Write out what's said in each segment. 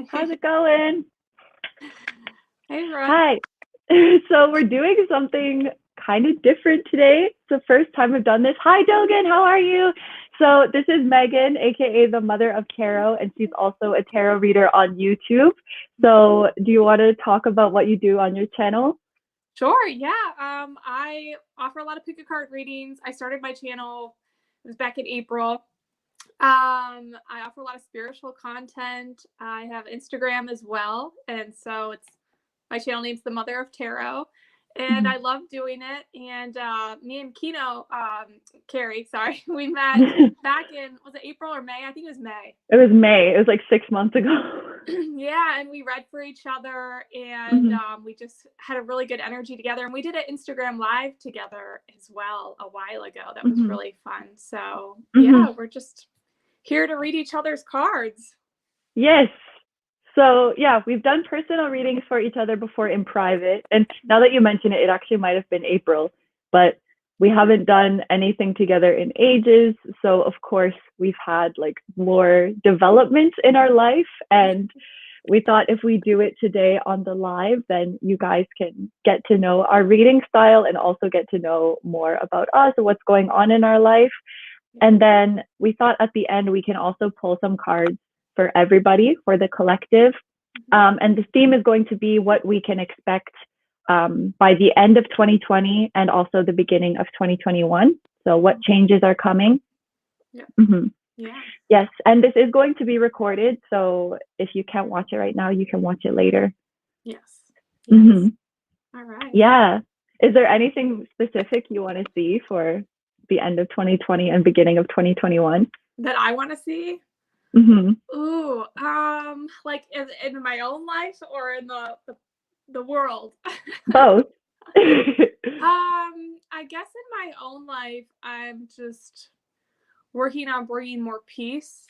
How's it going? Hey, Ron. Hi. So we're doing something kind of different today. It's the first time I've done this. Hi, Dogan. How are you? So this is Megan, aka the mother of tarot, and she's also a tarot reader on YouTube. So do you want to talk about what you do on your channel? Sure, yeah. I offer a lot of pick a card readings. I started my channel, it was back in April. I offer a lot of spiritual content. I have Instagram as well. And so my channel name's The Mother of Tarot. And I love doing it. And me and Carrie, we met back in, was it April or May? I think it was May. It was May. It was like 6 months ago. Yeah, and we read for each other, and we just had a really good energy together. And we did an Instagram live together as well a while ago. That was really fun. So yeah, we're just here to read each other's cards. Yes. So yeah, we've done personal readings for each other before in private. And now that you mention it, it actually might have been April, but we haven't done anything together in ages. So of course we've had like more developments in our life. And we thought if we do it today on the live, then you guys can get to know our reading style and also get to know more about us and what's going on in our life. And then we thought at the end, we can also pull some cards for everybody, for the collective. And the theme is going to be what we can expect by the end of 2020 and also the beginning of 2021. So what changes are coming. Yeah. Yeah. Yes. And this is going to be recorded. So if you can't watch it right now, you can watch it later. Yes. All right. Yeah. Is there anything specific you want to see for the end of 2020 and beginning of 2021? That I want to see? Ooh, like in my own life or in the world? Both. I guess in my own life, I'm just working on bringing more peace,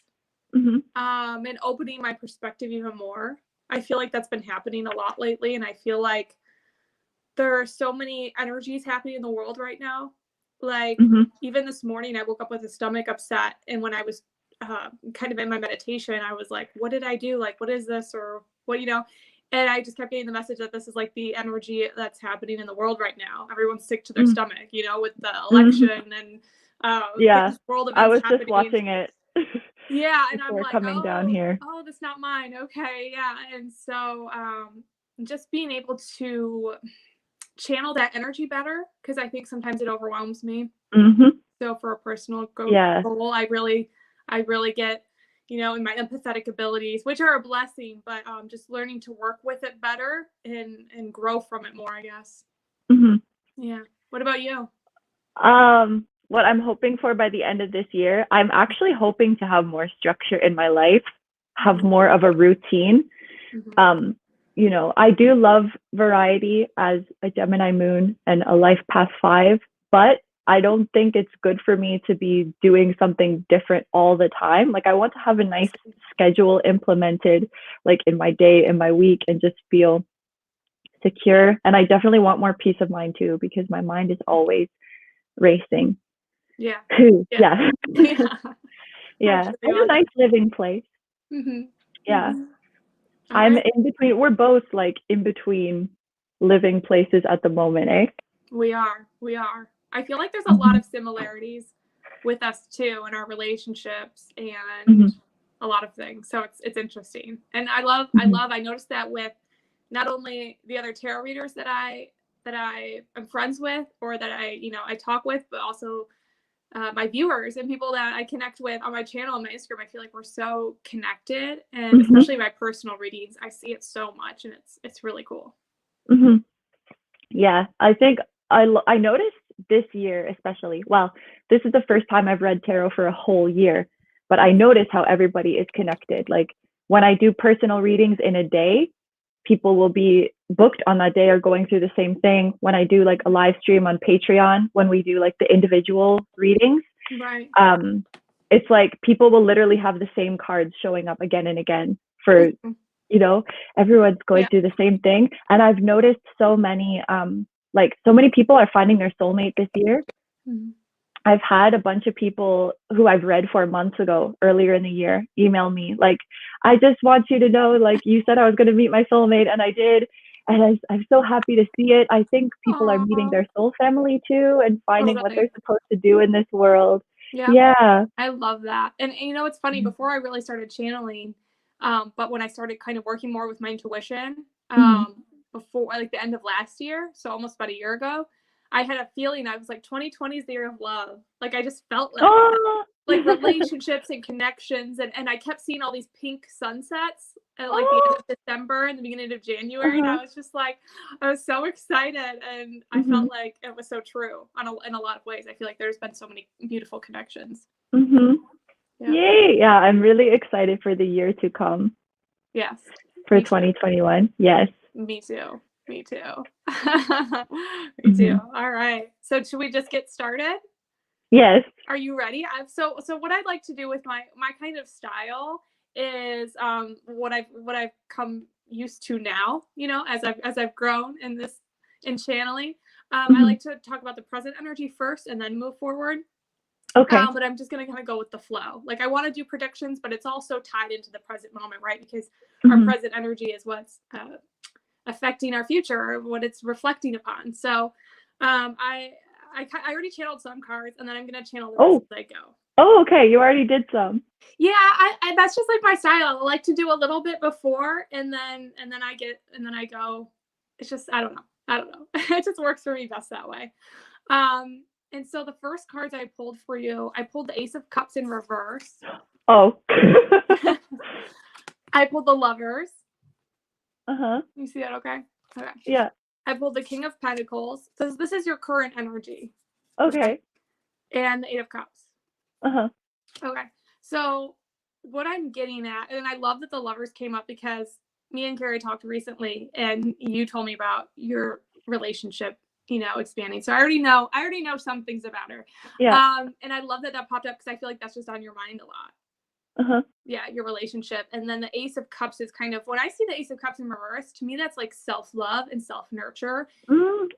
and opening my perspective even more. I feel like that's been happening a lot lately, and I feel like there are so many energies happening in the world right now. Like even this morning, I woke up with a stomach upset, and when I was kind of in my meditation, I was like, what did I do? Like, what is this? Or what, and I just kept getting the message that this is like the energy that's happening in the world right now. Everyone's sick to their stomach, with the election and world events. I was happening. Just watching it. Yeah, and I'm like, coming down here. Oh, that's not mine. Okay, yeah, and so just being able to channel that energy better, because I think sometimes it overwhelms me. So for a personal goal, I really get, in my empathetic abilities, which are a blessing, but just learning to work with it better and grow from it more, I guess. Yeah. What about you? What I'm hoping for by the end of this year, I'm actually hoping to have more structure in my life, have more of a routine. I do love variety as a Gemini moon and a life path 5, but I don't think it's good for me to be doing something different all the time. Like I want to have a nice schedule implemented, like in my day, in my week, and just feel secure. And I definitely want more peace of mind too, because my mind is always racing. Yeah. Yeah. It's a nice living place. Yeah. I'm in between. We're both like in between living places at the moment, eh? We are. I feel like there's a lot of similarities with us too in our relationships and a lot of things. So it's interesting. And I noticed that with not only the other tarot readers that I am friends with or that I talk with, but also my viewers and people that I connect with on my channel and my Instagram. I feel like we're so connected, and especially my personal readings, I see it so much, and it's really cool. Yeah, I think I noticed this year especially. Well, this is the first time I've read tarot for a whole year, but I notice how everybody is connected. Like when I do personal readings in a day, people will be booked on that day or going through the same thing. When I do like a live stream on Patreon, when we do like the individual readings, it's like people will literally have the same cards showing up again and again for, everyone's going through the same thing. And I've noticed so many people are finding their soulmate this year. I've had a bunch of people who I've read for months ago, earlier in the year, email me like, I just want you to know, like, you said I was going to meet my soulmate, and I did. And I'm so happy to see it. I think people are meeting their soul family too and finding what they're supposed to do in this world. Yeah. I love that. And you know, it's funny, before I really started channeling, but when I started kind of working more with my intuition, before like the end of last year, so almost about a year ago, I had a feeling, I was like, 2020 is the year of love. Like, I just felt like relationships and connections. And I kept seeing all these pink sunsets at like the end of December and the beginning of January. And I was just like, I was so excited. And I felt like it was so true in a lot of ways. I feel like there's been so many beautiful connections. Yay. Yeah, I'm really excited for the year to come. Yes. For 2021. Yes. Me too. Me too. Me too. All right. So should we just get started? Yes. Are you ready? So what I'd like to do with my kind of style is what I've come used to now, you know, as I've grown in channeling. I like to talk about the present energy first and then move forward. Okay. But I'm just going to kind of go with the flow. Like, I want to do predictions, but it's also tied into the present moment, right? Because our present energy is what's affecting our future, or what it's reflecting upon. So I already channeled some cards, and then I'm going to channel the rest as I go. Oh, okay. You already did some. Yeah, I that's just like my style. I like to do a little bit before, and then I go. It's just, I don't know. It just works for me best that way. And so the first cards I pulled for you, I pulled the Ace of Cups in reverse. Oh. I pulled the Lovers. You see that? Okay. Yeah. I pulled the King of Pentacles. So this is your current energy. Okay. And the Eight of Cups. Okay. So what I'm getting at, and I love that the Lovers came up, because me and Carrie talked recently, and you told me about your relationship, you know, expanding. So I already know some things about her. Yeah. And I love that popped up, because I feel like that's just on your mind a lot. Yeah, your relationship. And then the Ace of Cups is kind of, when I see the Ace of Cups in reverse, to me that's like self-love and self-nurture.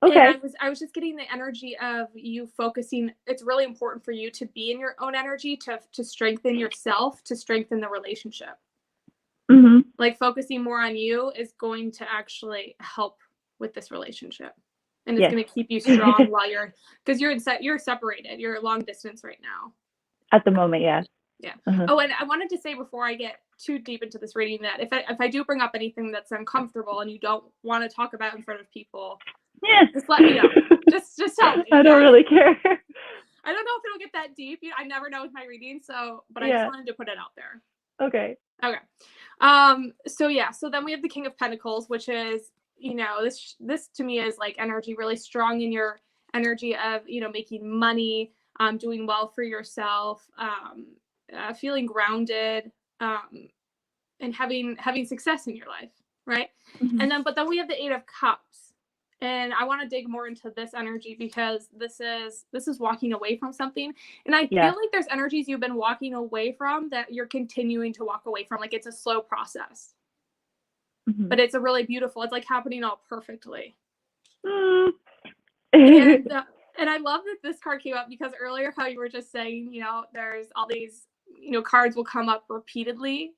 Okay. And I was just getting the energy of you focusing. It's really important for you to be in your own energy, to strengthen yourself, to strengthen the relationship. Like, focusing more on you is going to actually help with this relationship. And it's going to keep you strong while because you're separated. You're long distance right now. At the moment, yeah. Yeah. Oh, and I wanted to say, before I get too deep into this reading, that if I do bring up anything that's uncomfortable and you don't want to talk about in front of people, just let me know. Just tell me. I don't really care. I don't know if it'll get that deep. I never know with my reading, but I just wanted to put it out there. Okay. So then we have the King of Pentacles, which is, you know, this to me is like energy really strong in your energy of, you know, making money, doing well for yourself, feeling grounded, and having success in your life, right? But then we have the Eight of Cups, and I want to dig more into this energy, because this is walking away from something, and I feel like there's energies you've been walking away from that you're continuing to walk away from. Like, it's a slow process, but it's a really beautiful. It's like happening all perfectly. And I love that this card came up, because earlier how you were just saying, you know, there's all these, you know, cards will come up repeatedly,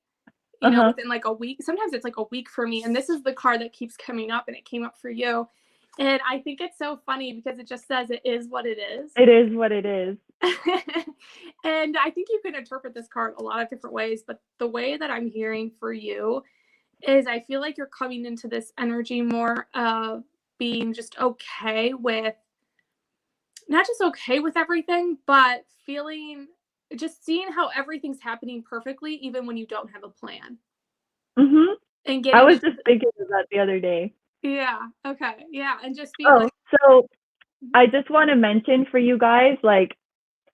you know, within like a week. Sometimes it's like a week for me. And this is the card that keeps coming up, and it came up for you. And I think it's so funny, because it just says it is what it is. It is what it is. And I think you can interpret this card a lot of different ways. But the way that I'm hearing for you is, I feel like you're coming into this energy more of being just okay with, not just okay with everything, but just seeing how everything's happening perfectly, even when you don't have a plan. And I was just thinking of that the other day. Yeah. Okay. Yeah. And just being so I just want to mention for you guys, like,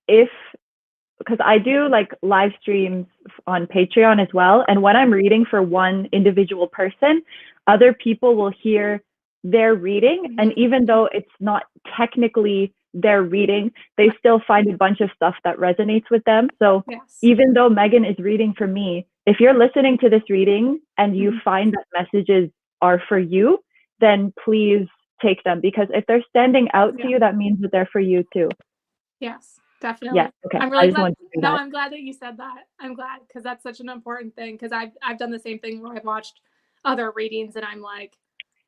because I do like live streams on Patreon as well. And when I'm reading for one individual person, other people will hear their reading. And even though it's not technically their reading, they still find a bunch of stuff that resonates with them. So even though Megan is reading for me, if you're listening to this reading and you find that messages are for you, then please take them, because if they're standing out to you, that means that they're for you too. Yes. Definitely. Yeah. Okay. I'm really glad. No, I'm glad that you said that. I'm glad, because that's such an important thing. Because I've done the same thing where I've watched other readings and I'm like,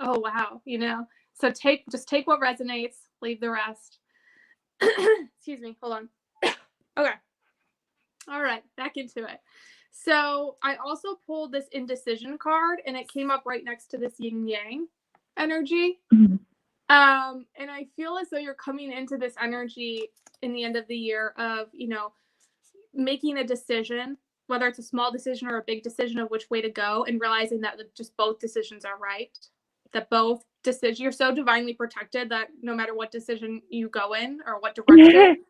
oh wow, you know. So just take what resonates, leave the rest. Excuse me. Hold on. Okay. All right, back into it. So I also pulled this indecision card, and it came up right next to this yin yang energy. Mm-hmm. And I feel as though you're coming into this energy in the end of the year of, you know, making a decision, whether it's a small decision or a big decision of which way to go, and realizing that just both decisions are right. That both decisions, you're so divinely protected that no matter what decision you go in or what direction,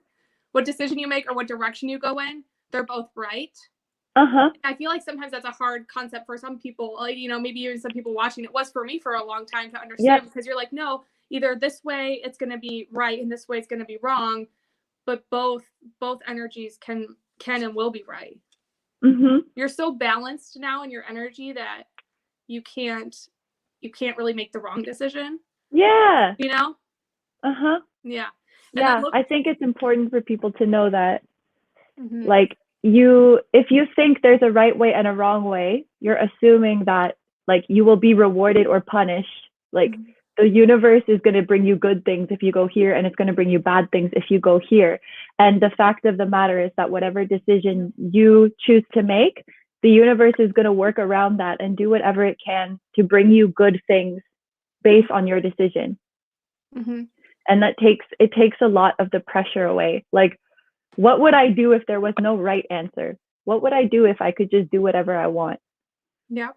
what decision you make or what direction you go in, they're both right. I feel like sometimes that's a hard concept for some people, like, you know, maybe even some people watching. It was for me for a long time to understand, because you're like, no, either this way it's going to be right and this way it's going to be wrong, but both energies can and will be right. You're so balanced now in your energy that you can't really make the wrong decision. Yeah. You know? Yeah. And yeah, I think it's important for people to know that, like, if you think there's a right way and a wrong way, you're assuming that, like, you will be rewarded or punished. Like, the universe is going to bring you good things if you go here, and it's going to bring you bad things if you go here. And the fact of the matter is that whatever decision you choose to make, the universe is going to work around that and do whatever it can to bring you good things based on your decision. And it takes a lot of the pressure away. Like, what would I do if there was no right answer? What would I do if I could just do whatever I want? Yeah.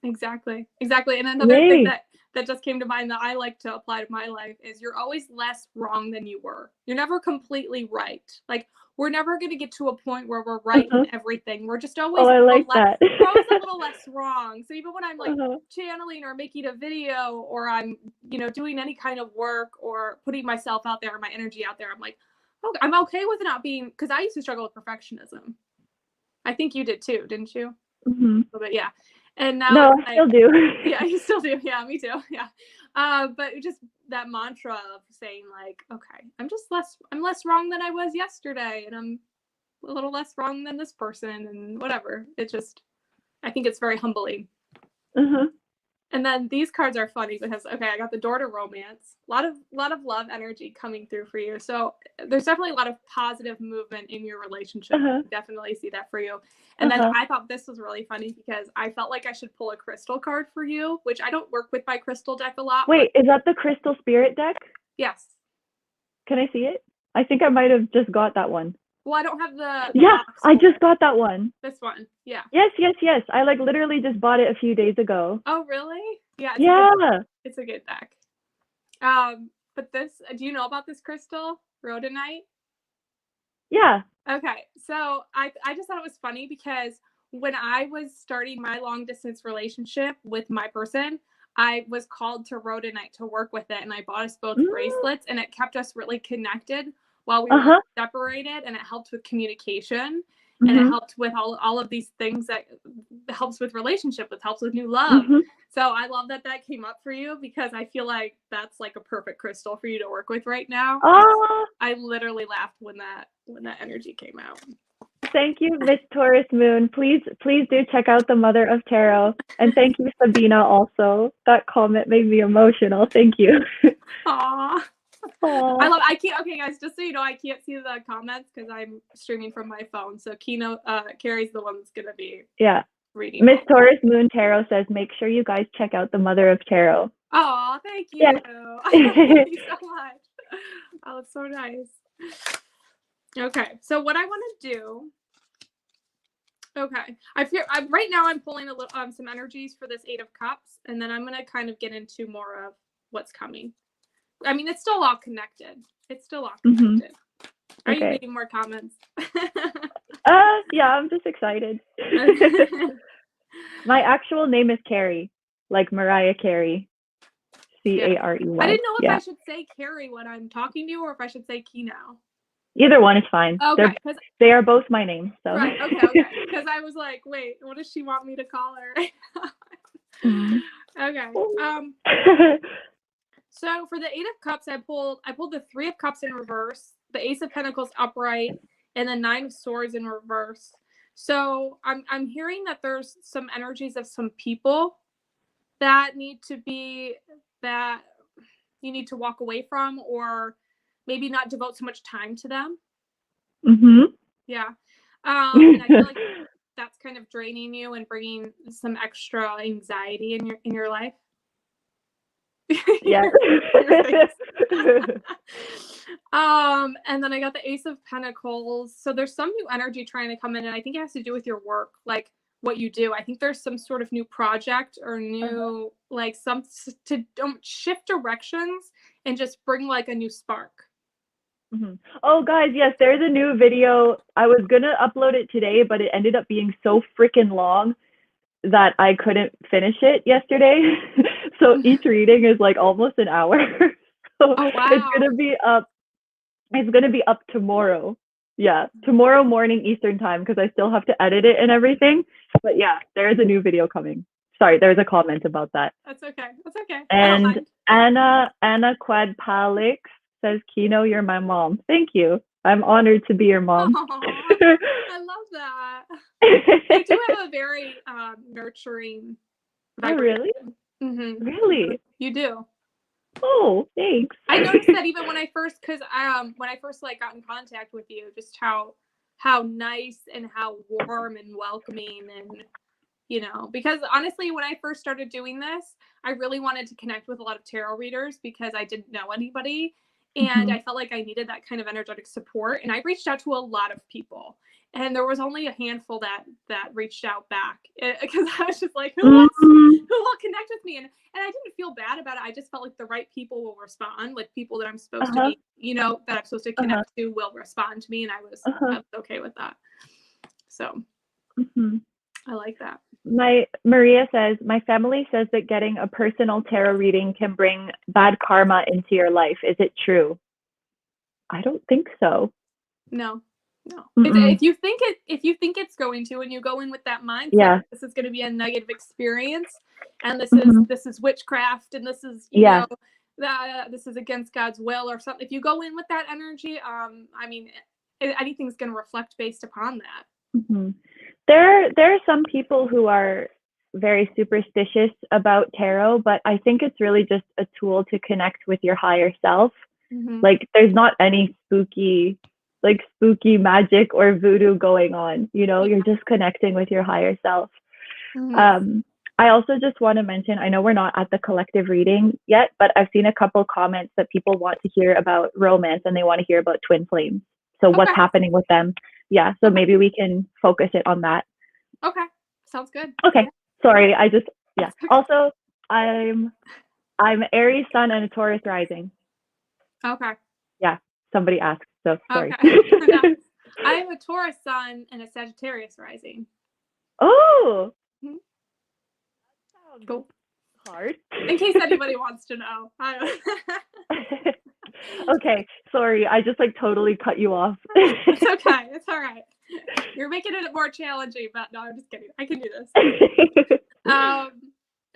Exactly. And another thing that just came to mind that I like to apply to my life is you're always less wrong than you were. You're never completely right. Like, we're never going to get to a point where we're right in everything. We're just always I like that. we're always a little less wrong. So even when I'm like channeling or making a video, or I'm, you know, doing any kind of work or putting myself out there, my energy out there, I'm like, oh, I'm okay with not being, because I used to struggle with perfectionism. I think you did too, didn't you? A little bit, yeah. And now I still do. Yeah, you still do. Yeah, me too. Yeah. But just that mantra of saying, like, okay, I'm less wrong than I was yesterday, and I'm a little less wrong than this person, and whatever. I think it's very humbling. And then these cards are funny because, okay, I got the door to romance. A lot of love energy coming through for you. So there's definitely a lot of positive movement in your relationship. I definitely see that for you. And then I thought this was really funny because I felt like I should pull a crystal card for you, which I don't work with my crystal deck a lot. Wait, is that the Crystal Spirit deck? Yes. Can I see it? I think I might have just got that one. Well, I don't have the yeah, I just got that one. This one. Yeah. Yes. I like literally just bought it a few days ago. Oh, really? Yeah. It's a good deck. But do you know about this crystal, rhodonite? Yeah. Okay. So I just thought it was funny because when I was starting my long distance relationship with my person, I was called to rhodonite to work with it, and I bought us both bracelets, and it kept us really connected while we were separated, and it helped with communication, and it helped with all of these things that helps with relationship, it helps with new love. So I love that came up for you, because I feel like that's like a perfect crystal for you to work with right now. I literally laughed when that energy came out. Thank you, Miss Taurus Moon. Please do check out the Mother of Tarot. And thank you, Sabina, also. That comment made me emotional. Thank you. Aww. Okay, guys, just so you know, I can't see the comments because I'm streaming from my phone. So Carrie's the one that's going to be reading. Miss Taurus Moon Tarot says, make sure you guys check out the Mother of Tarot. Oh, thank you. Thank you so much. Oh, it's so nice. Okay, so what I want to do. Okay, right now I'm pulling a little some energies for this Eight of Cups, and then I'm going to kind of get into more of what's coming. I mean, it's still all connected. Are you reading more comments? Yeah, I'm just excited. My actual name is Carrie, like Mariah Carey. Carey. I didn't know if I should say Carrie when I'm talking to you, or if I should say Kino. Either one is fine. Okay. They are both my names. So. Right, okay. Because I was like, wait, what does she want me to call her? Okay. So for the Eight of Cups, I pulled the Three of Cups in reverse, the Ace of Pentacles upright, and the Nine of Swords in reverse. So I'm hearing that there's some energies of some people that you need to walk away from, or maybe not devote so much time to them. Yeah. And I feel like that's kind of draining you and bringing some extra anxiety in your life. Yeah. And then I got the Ace of Pentacles. So there's some new energy trying to come in, and I think it has to do with your work, like what you do. I think there's some sort of new project or new like some to don't shift directions and just bring like a new spark. Oh, guys, yes, there's a new video. I was gonna upload it today, but it ended up being so freaking long that I couldn't finish it yesterday. So each reading is like almost an hour. So Oh, wow. It's gonna be up tomorrow. Yeah, tomorrow morning Eastern time, because I still have to edit it and everything. But yeah, there is a new video coming. Sorry, there's a comment about that. That's okay. That's okay. And Anna Quadpalix says, Kino, you're my mom. Thank you. I'm honored to be your mom. I love that. You do have a very nurturing vibration. Oh, really? Really? You do. Oh, thanks. I noticed that even when I first like got in contact with you, just how nice and how warm and welcoming, and because honestly, when I first started doing this, I really wanted to connect with a lot of tarot readers because I didn't know anybody. And I felt like I needed that kind of energetic support. And I reached out to a lot of people. And there was only a handful that reached out back. Because I was just like, who will connect with me? And I didn't feel bad about it. I just felt like the right people will respond. Like people that I'm supposed to be, that I'm supposed to connect to will respond to me. And I was okay with that. So I like that. Maria says, my family says that getting a personal tarot reading can bring bad karma into your life. Is it true? I don't think so. No. If you think it's going to, and you go in with that mindset, this is going to be a negative experience, and this is witchcraft, and this is this is against God's will or something. If you go in with that energy, I mean, anything's going to reflect based upon that. There are some people who are very superstitious about tarot, but I think it's really just a tool to connect with your higher self. Like there's not any spooky magic or voodoo going on, you're just connecting with your higher self. I also just want to mention, I know we're not at the collective reading yet, but I've seen a couple comments that people want to hear about romance and they want to hear about twin flames. So what's happening with them? Yeah, so maybe we can focus it on that. Okay, sounds good. Okay, sorry, Also, I'm Aries sun and a Taurus rising. Okay. Yeah, somebody asked, so sorry. Okay. I have a Taurus sun and a Sagittarius rising. Oh! Cool. Hard. In case anybody wants to know. Okay, sorry, I just totally cut you off. It's okay. It's all right. You're making it more challenging, but no, I'm just kidding. I can do this.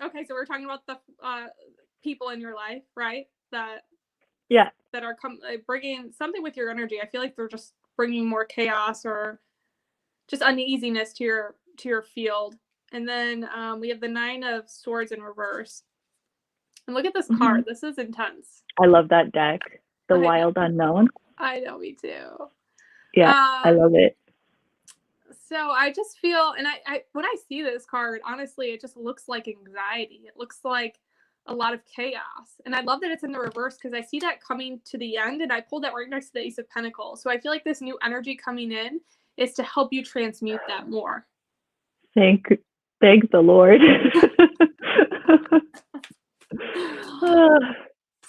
Okay, so we're talking about the people in your life, right? That are bringing something with your energy. I feel like they're just bringing more chaos or just uneasiness to your field. And then we have the Nine of Swords in reverse. And look at this card. This is intense. I love that deck. The Wild Unknown. I know, me too. Yeah, I love it. So I just feel, and I when I see this card, honestly, it just looks like anxiety. It looks like a lot of chaos. And I love that it's in the reverse because I see that coming to the end, and I pulled that right next to the Ace of Pentacles. So I feel like this new energy coming in is to help you transmute that more. Thank the Lord.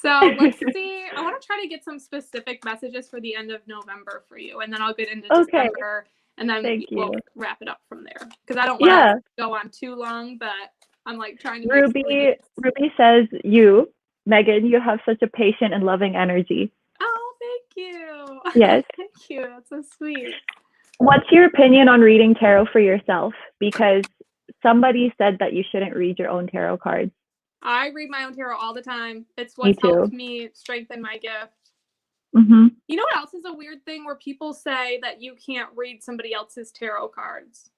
So let's see. I want to try to get some specific messages for the end of November for you, and then I'll get into December, and then we'll wrap it up from there. Because I don't want to go on too long, but I'm trying to. Ruby says, "You, Megan, you have such a patient and loving energy." Oh, thank you. Yes. Thank you. That's so sweet. What's your opinion on reading tarot for yourself? Because somebody said that you shouldn't read your own tarot cards. I read my own tarot all the time. It's what's helped me strengthen my gift. Mm-hmm. You know what else is a weird thing where people say that you can't read somebody else's tarot cards?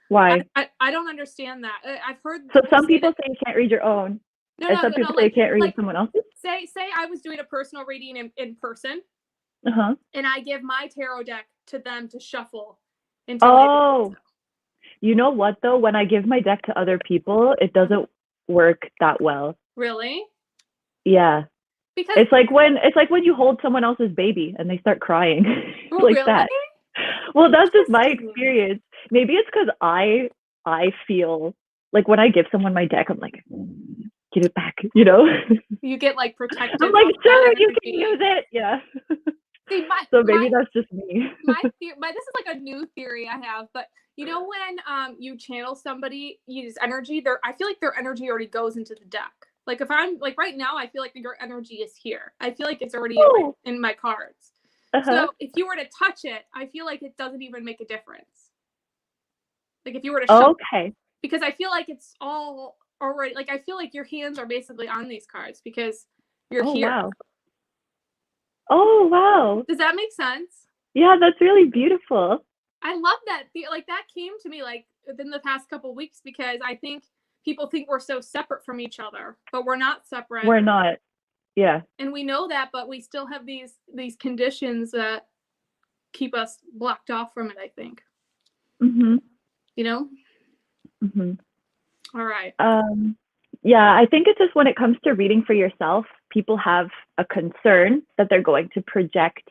Why? I don't understand that. I've heard. So some people say you can't read your own, and some people say you can't read someone else's. Say I was doing a personal reading in person, and I give my tarot deck to them to shuffle. Oh, you know what though? When I give my deck to other people, it doesn't work that well. Really? Yeah. Because it's like when you hold someone else's baby and they start crying. Like really? That. Well, that's just my experience. Maybe it's because I feel like when I give someone my deck, I'm like, give it back, you know? You get like protected. I'm like, sure, you can use it. Yeah. See, so maybe that's just me. This is like a new theory I have, but you know when you channel somebody, use energy, I feel like their energy already goes into the deck. Like if I'm like right now, I feel like your energy is here. I feel like it's already in my cards. So if you were to touch it, I feel like it doesn't even make a difference. Like if you were to show it, because I feel like it's all already, like I feel like your hands are basically on these cards because you're here. Wow. Oh, wow. Does that make sense? Yeah, that's really beautiful. I love that. Like that came to me like within the past couple of weeks because I think people think we're so separate from each other, but we're not separate. We're not. Yeah. And we know that, but we still have these conditions that keep us blocked off from it, I think. Mm-hmm. You know? Mm-hmm. All right. Yeah, I think it's just when it comes to reading for yourself, people have a concern that they're going to project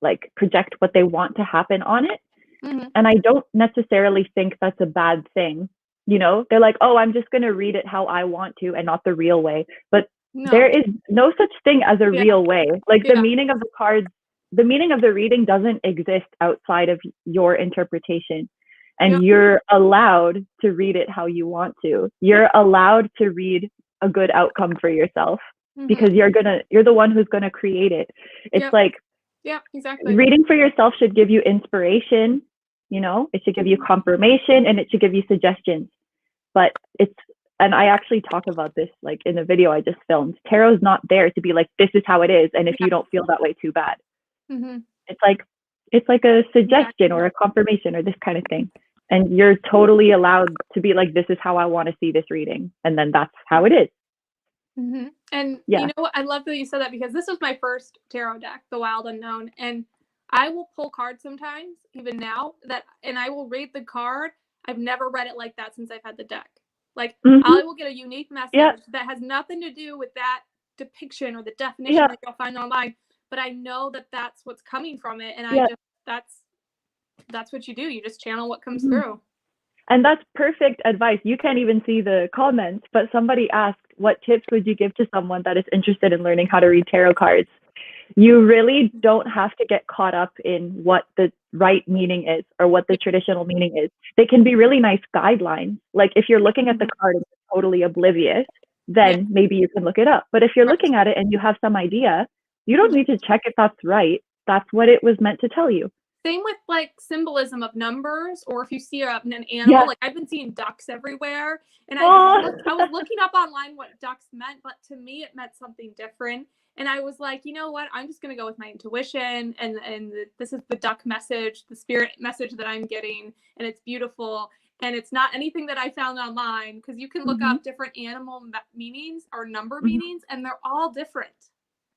what they want to happen on it. Mm-hmm. And I don't necessarily think that's a bad thing. You know, they're like, oh, I'm just going to read it how I want to and not the real way. But there is no such thing as a real way. Like the meaning of the cards, the meaning of the reading doesn't exist outside of your interpretation. And you're allowed to read it how you want to. You're allowed to read a good outcome for yourself because you're the one who's going to create it. It's like, yeah, exactly. Reading for yourself should give you inspiration, you know, it should give you confirmation and it should give you suggestions. But and I actually talk about this like in a video I just filmed. Tarot's not there to be like, this is how it is. And if you don't feel that way, too bad. It's like a suggestion or a confirmation or this kind of thing. And you're totally allowed to be like, this is how I want to see this reading. And then that's how it is. And you know what? I love that you said that because this was my first tarot deck, the Wild Unknown. And I will pull cards sometimes, even now, and I will read the card. I've never read it like that since I've had the deck. Like I will get a unique message that has nothing to do with that depiction or the definition that you'll find online. But I know that that's what's coming from it. And that's what you do. You just channel what comes through. And that's perfect advice. You can't even see the comments, but somebody asked, what tips would you give to someone that is interested in learning how to read tarot cards? You really don't have to get caught up in what the right meaning is or what the traditional meaning is. They can be really nice guidelines. Like if you're looking at the card and you're totally oblivious, then maybe you can look it up. But if you're looking at it and you have some idea, you don't need to check if that's right. That's what it was meant to tell you. Same with like symbolism of numbers, or if you see an animal, like I've been seeing ducks everywhere, and I was looking up online what ducks meant, but to me it meant something different. And I was like, you know what? I'm just gonna go with my intuition, and this is the duck message, the spirit message that I'm getting, and it's beautiful, and it's not anything that I found online because you can look up different animal meanings or number meanings, and they're all different.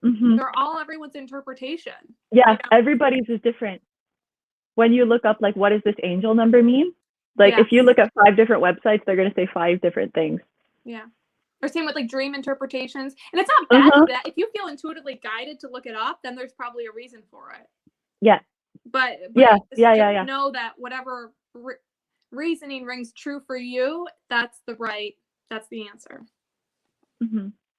They're all everyone's interpretation. Yeah, you know? Everybody's is different. When you look up, like, what does this angel number mean? Like, if you look at 5 different websites, they're going to say 5 different things. Yeah. Or same with, like, dream interpretations. And it's not bad that if you feel intuitively guided to look it up, then there's probably a reason for it. Yeah. But just know that whatever reasoning rings true for you, that's the answer.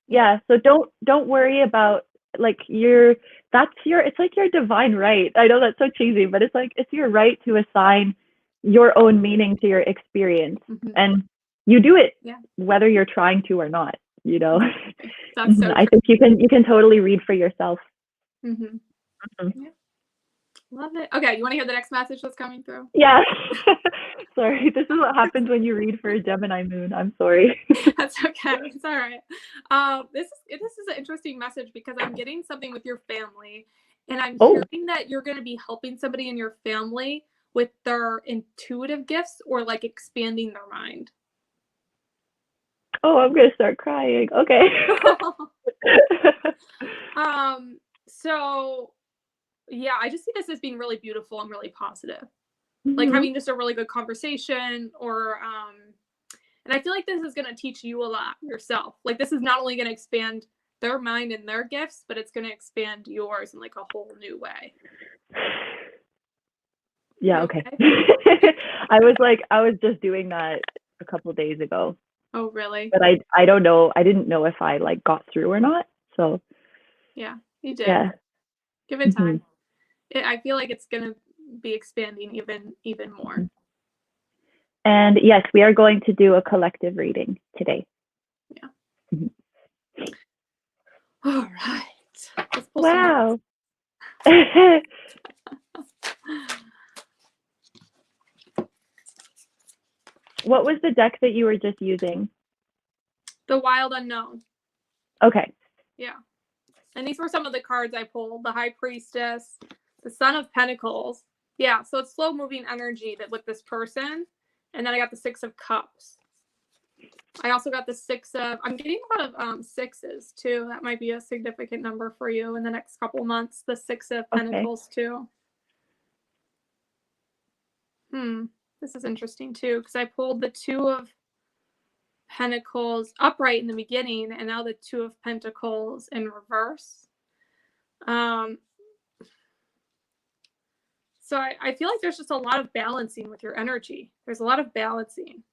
Yeah. So don't worry about, like, it's like your divine right. I know that's so cheesy, but it's like it's your right to assign your own meaning to your experience, and you do it whether you're trying to or not, you know. That's so I think you can totally read for yourself. Yeah. Love it. Okay, you want to hear the next message that's coming through? Yeah. Sorry, this is what happens when you read for a Gemini moon. I'm sorry. That's okay. It's all right. This is an interesting message because I'm getting something with your family, and I'm hearing that you're going to be helping somebody in your family with their intuitive gifts or like expanding their mind. Oh, I'm going to start crying. Okay. So yeah, I just see this as being really beautiful and really positive. Like having just a really good conversation or and I feel like this is going to teach you a lot yourself. Like this is not only going to expand their mind and their gifts, but it's going to expand yours in like a whole new way. Yeah, okay. I was just doing that a couple days ago. Oh, really? But I don't know. I didn't know if I like got through or not. So yeah, you did. Yeah. Give it time. I feel like it's going to be expanding even more. And yes, we are going to do a collective reading today. Yeah. All right. Let's pull wow. What was the deck that you were just using? The Wild Unknown. Okay. Yeah. And these were some of the cards I pulled. The High Priestess, the Son of Pentacles. Yeah, so it's slow moving energy that with this person. And then I got the Six of Cups. I also got the I'm getting a lot of sixes too. That might be a significant number for you in the next couple months. The Six of Pentacles too. This is interesting too, because I pulled the Two of Pentacles upright in the beginning, and now the Two of Pentacles in reverse. So I feel like there's just a lot of balancing with your energy. There's a lot of balancing.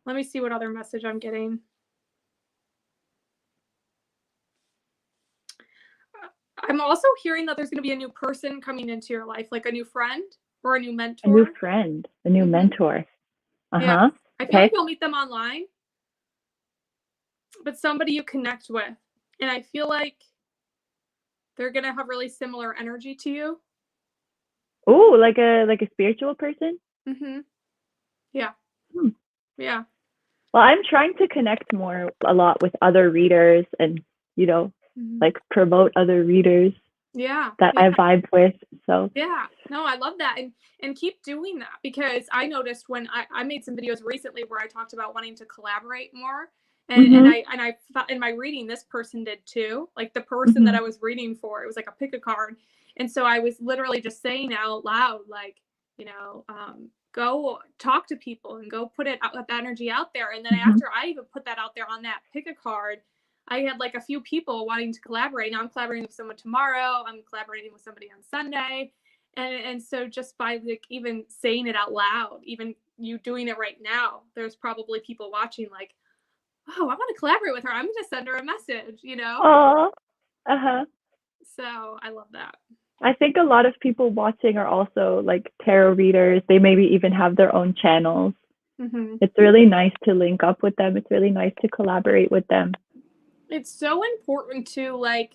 Let me see what other message I'm getting. I'm also hearing that there's going to be a new person coming into your life, like a new friend or a new mentor. A new friend, a new mentor. Yeah. I feel like you'll meet them online, but somebody you connect with. And I feel like they're going to have really similar energy to you. Oh, like a spiritual person? Yeah. Yeah. Well, I'm trying to connect a lot with other readers and, like promote other readers that I vibe with. So yeah, no, I love that. And keep doing that, because I noticed when I made some videos recently where I talked about wanting to collaborate more. And I thought in my reading, this person did too. Like the person that I was reading for, it was like a pick a card. And so I was literally just saying out loud, like, go talk to people and go put that energy out there. And then after I even put that out there on that pick a card, I had like a few people wanting to collaborate. Now I'm collaborating with someone tomorrow. I'm collaborating with somebody on Sunday. And so just by like even saying it out loud, even you doing it right now, there's probably people watching like, oh, I want to collaborate with her. I'm going to send her a message, Oh, So I love that. I think a lot of people watching are also like tarot readers. They maybe even have their own channels. It's really nice to link up with them. It's really nice to collaborate with them. It's so important to like,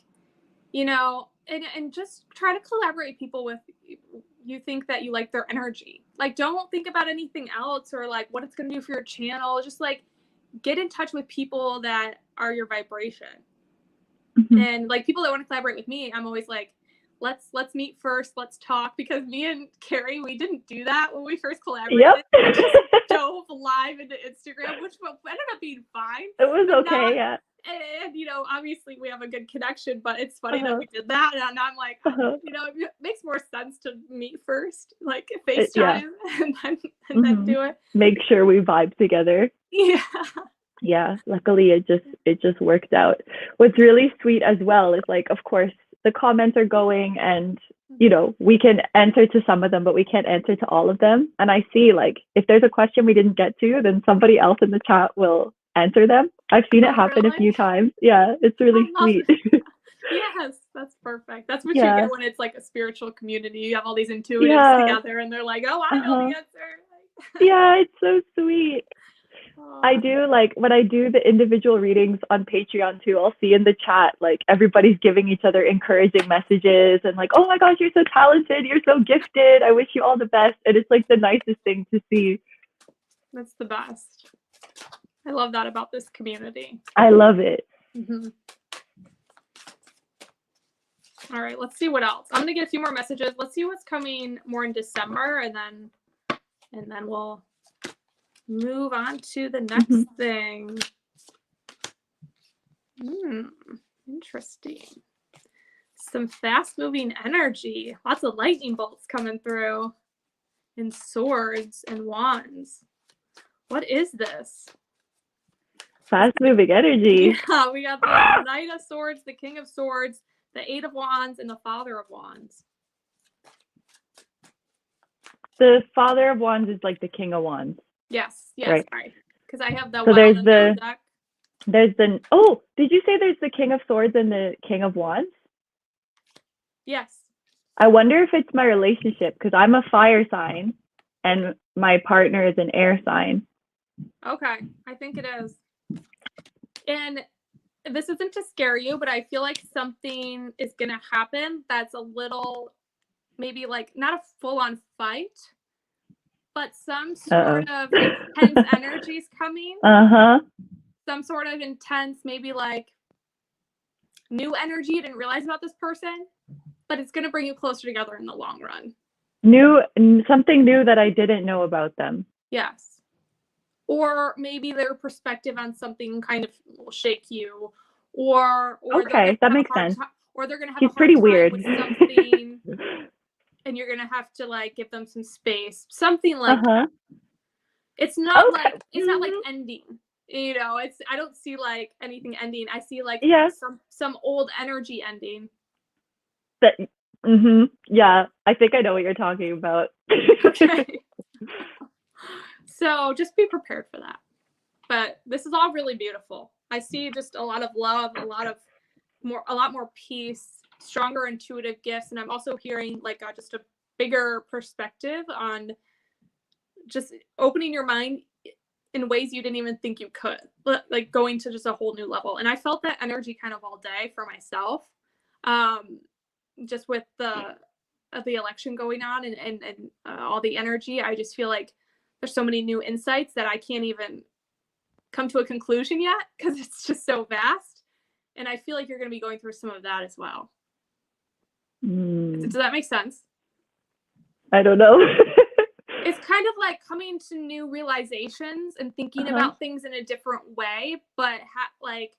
and just try to collaborate with people with you think that you like their energy. Like, don't think about anything else or like what it's going to do for your channel. Just like get in touch with people that are your vibration. And like people that want to collaborate with me, I'm always like, let's meet first. Let's talk, because me and Carrie, we didn't do that when we first collaborated. We just dove live into Instagram, which ended up being fine. It was okay, yeah. And obviously we have a good connection, but it's funny that we did that. And I'm like, it makes more sense to meet first, like FaceTime, and then do it. Make sure we vibe together. Yeah, luckily it just worked out. What's really sweet as well is like, of course, the comments are going and, we can answer to some of them, but we can't answer to all of them. And I see like, if there's a question we didn't get to, then somebody else in the chat will answer them. I've seen it happen a few times. Yeah, it's really sweet. Yes, that's perfect. That's what you get when it's like a spiritual community. You have all these intuitives together and they're like, oh, I know the answer. Yeah, it's so sweet. I do, like, when I do the individual readings on Patreon too, I'll see in the chat, like, everybody's giving each other encouraging messages and like, oh my gosh, you're so talented, you're so gifted, I wish you all the best. And it's like the nicest thing to see. That's the best. I love that about this community. I love it. Mm-hmm. All right, let's see what else. I'm gonna get a few more messages. Let's see what's coming more in December, and then we'll move on to the next thing. Interesting. Some fast-moving energy. Lots of lightning bolts coming through. And swords and wands. What is this? Fast-moving energy. Yeah, we got the Knight of Swords, the King of Swords, the Eight of Wands, and the Father of Wands. The Father of Wands is like the King of Wands. Yes, right. Sorry. Because I have the so there's the deck. There's the oh, did you say there's the King of Swords and the King of Wands? Yes. I wonder if it's my relationship, because I'm a fire sign and my partner is an air sign. Okay, I think it is. And this isn't to scare you, but I feel like something is going to happen that's a little, maybe like not a full-on fight, but some sort of intense energies coming. Some sort of intense, maybe like new energy you didn't realize about this person, but it's going to bring you closer together in the long run. Something new that I didn't know about them. Yes. Or maybe their perspective on something kind of will shake you, or okay, that makes sense. Or they're gonna have She's a hard pretty time weird with something, and you're gonna have to like give them some space, something like that. It's not like ending. You know, I don't see like anything ending. I see like some old energy ending. Yeah, I think I know what you're talking about. Okay. So just be prepared for that. But this is all really beautiful. I see just a lot of love, a lot more peace, stronger intuitive gifts, and I'm also hearing like just a bigger perspective on just opening your mind in ways you didn't even think you could, like going to just a whole new level. And I felt that energy kind of all day for myself, just with the election going on and all the energy. I just feel like there's so many new insights that I can't even come to a conclusion yet because it's just so vast. And I feel like you're going to be going through some of that as well. Does that make sense? I don't know. It's kind of like coming to new realizations and thinking about things in a different way, but like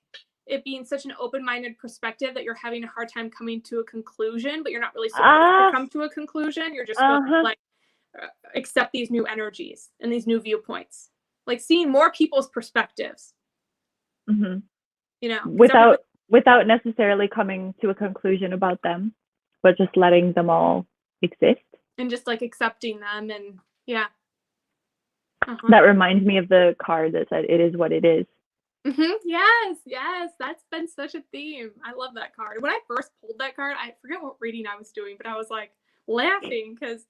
it being such an open-minded perspective that you're having a hard time coming to a conclusion, but you're not really supposed to come to a conclusion. You're just supposed to like accept these new energies and these new viewpoints, like seeing more people's perspectives. You know, without necessarily coming to a conclusion about them, but just letting them all exist and just like accepting them. And that reminds me of the card that said it is what it is. Yes, that's been such a theme. I love that card. When I first pulled that card, I forget what reading I was doing, but I was like laughing because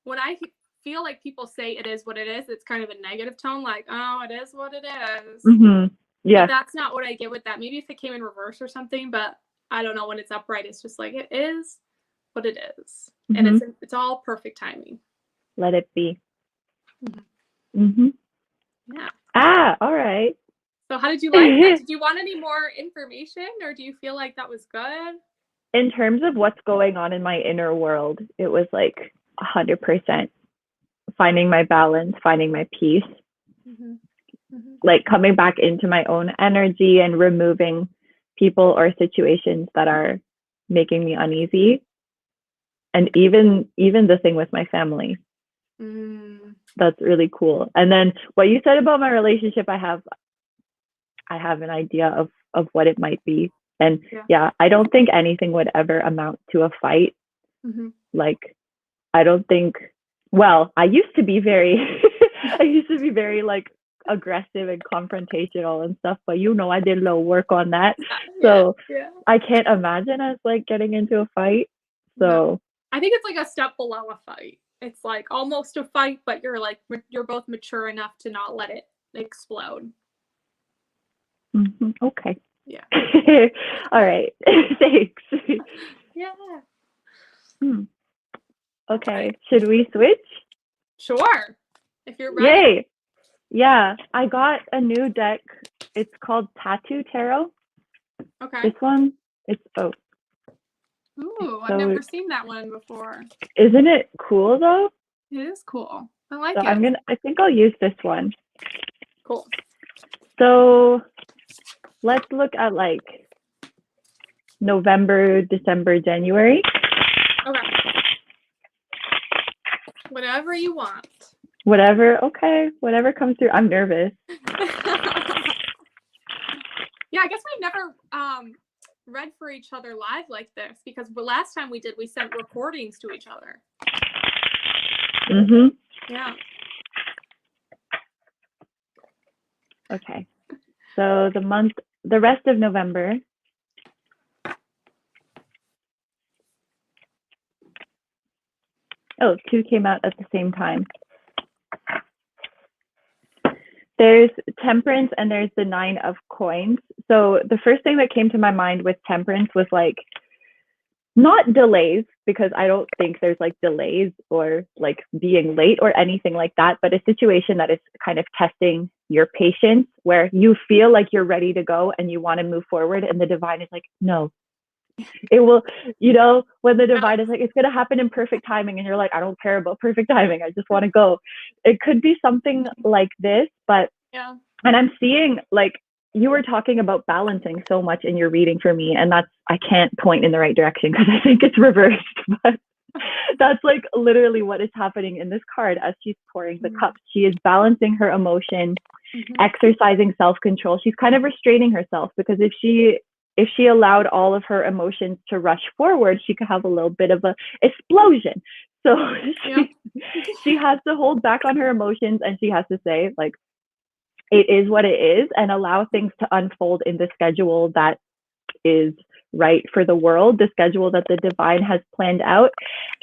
when I feel like people say it is what it is, it's kind of a negative tone, like, oh, it is what it is. Yeah. But that's not what I get with that. Maybe if it came in reverse or something, but I don't know, when it's upright, it's just like, it is what it is. And it's all perfect timing. Let it be. Yeah. All right. So how did you like that? Did you want any more information, or do you feel like that was good? In terms of what's going on in my inner world, it was like 100% finding my balance, finding my peace, like coming back into my own energy and removing people or situations that are making me uneasy. And even the thing with my family. That's really cool. And then what you said about my relationship, I have an idea of what it might be. And I don't think anything would ever amount to a fight. Like, I don't think, well, I used to be very like aggressive and confrontational and stuff, but I did a little work on that. So I can't imagine us like getting into a fight. So I think it's like a step below a fight. It's like almost a fight, but you're both mature enough to not let it explode. Okay. Yeah. All right. Thanks. Yeah. Okay. Should we switch? Sure. If you're ready. Yay. Yeah. I got a new deck. It's called Tattoo Tarot. Okay. This one, it's Ooh, I've never seen that one before. Isn't it cool though? It is cool. I like So it. I think I'll use this one. Cool. So let's look at like November, December, January. Okay. Whatever you want. Whatever. Okay. Whatever comes through. I'm nervous. Yeah, I guess we've never read for each other live like this, because the last time we did, we sent recordings to each other. Yeah. Okay. So the rest of November. Oh, two came out at the same time. There's Temperance and there's the 9 of Coins. So the first thing that came to my mind with Temperance was like, not delays, because I don't think there's like delays or like being late or anything like that, but a situation that is kind of testing your patience, where you feel like you're ready to go and you want to move forward, and the divine is like, no, it will, when the divine is like, it's going to happen in perfect timing, and you're like, I don't care about perfect timing, I just want to go. It could be something like this, but yeah. And I'm seeing, like, you were talking about balancing so much in your reading for me, and I can't point in the right direction because I think it's reversed, but that's like literally what is happening in this card as she's pouring the cups. She is balancing her emotion, exercising self-control. She's kind of restraining herself, because if she allowed all of her emotions to rush forward, she could have a little bit of a explosion. So she has to hold back on her emotions, and she has to say, like, it is what it is, and allow things to unfold in the schedule that is right for the world, the schedule that the divine has planned out.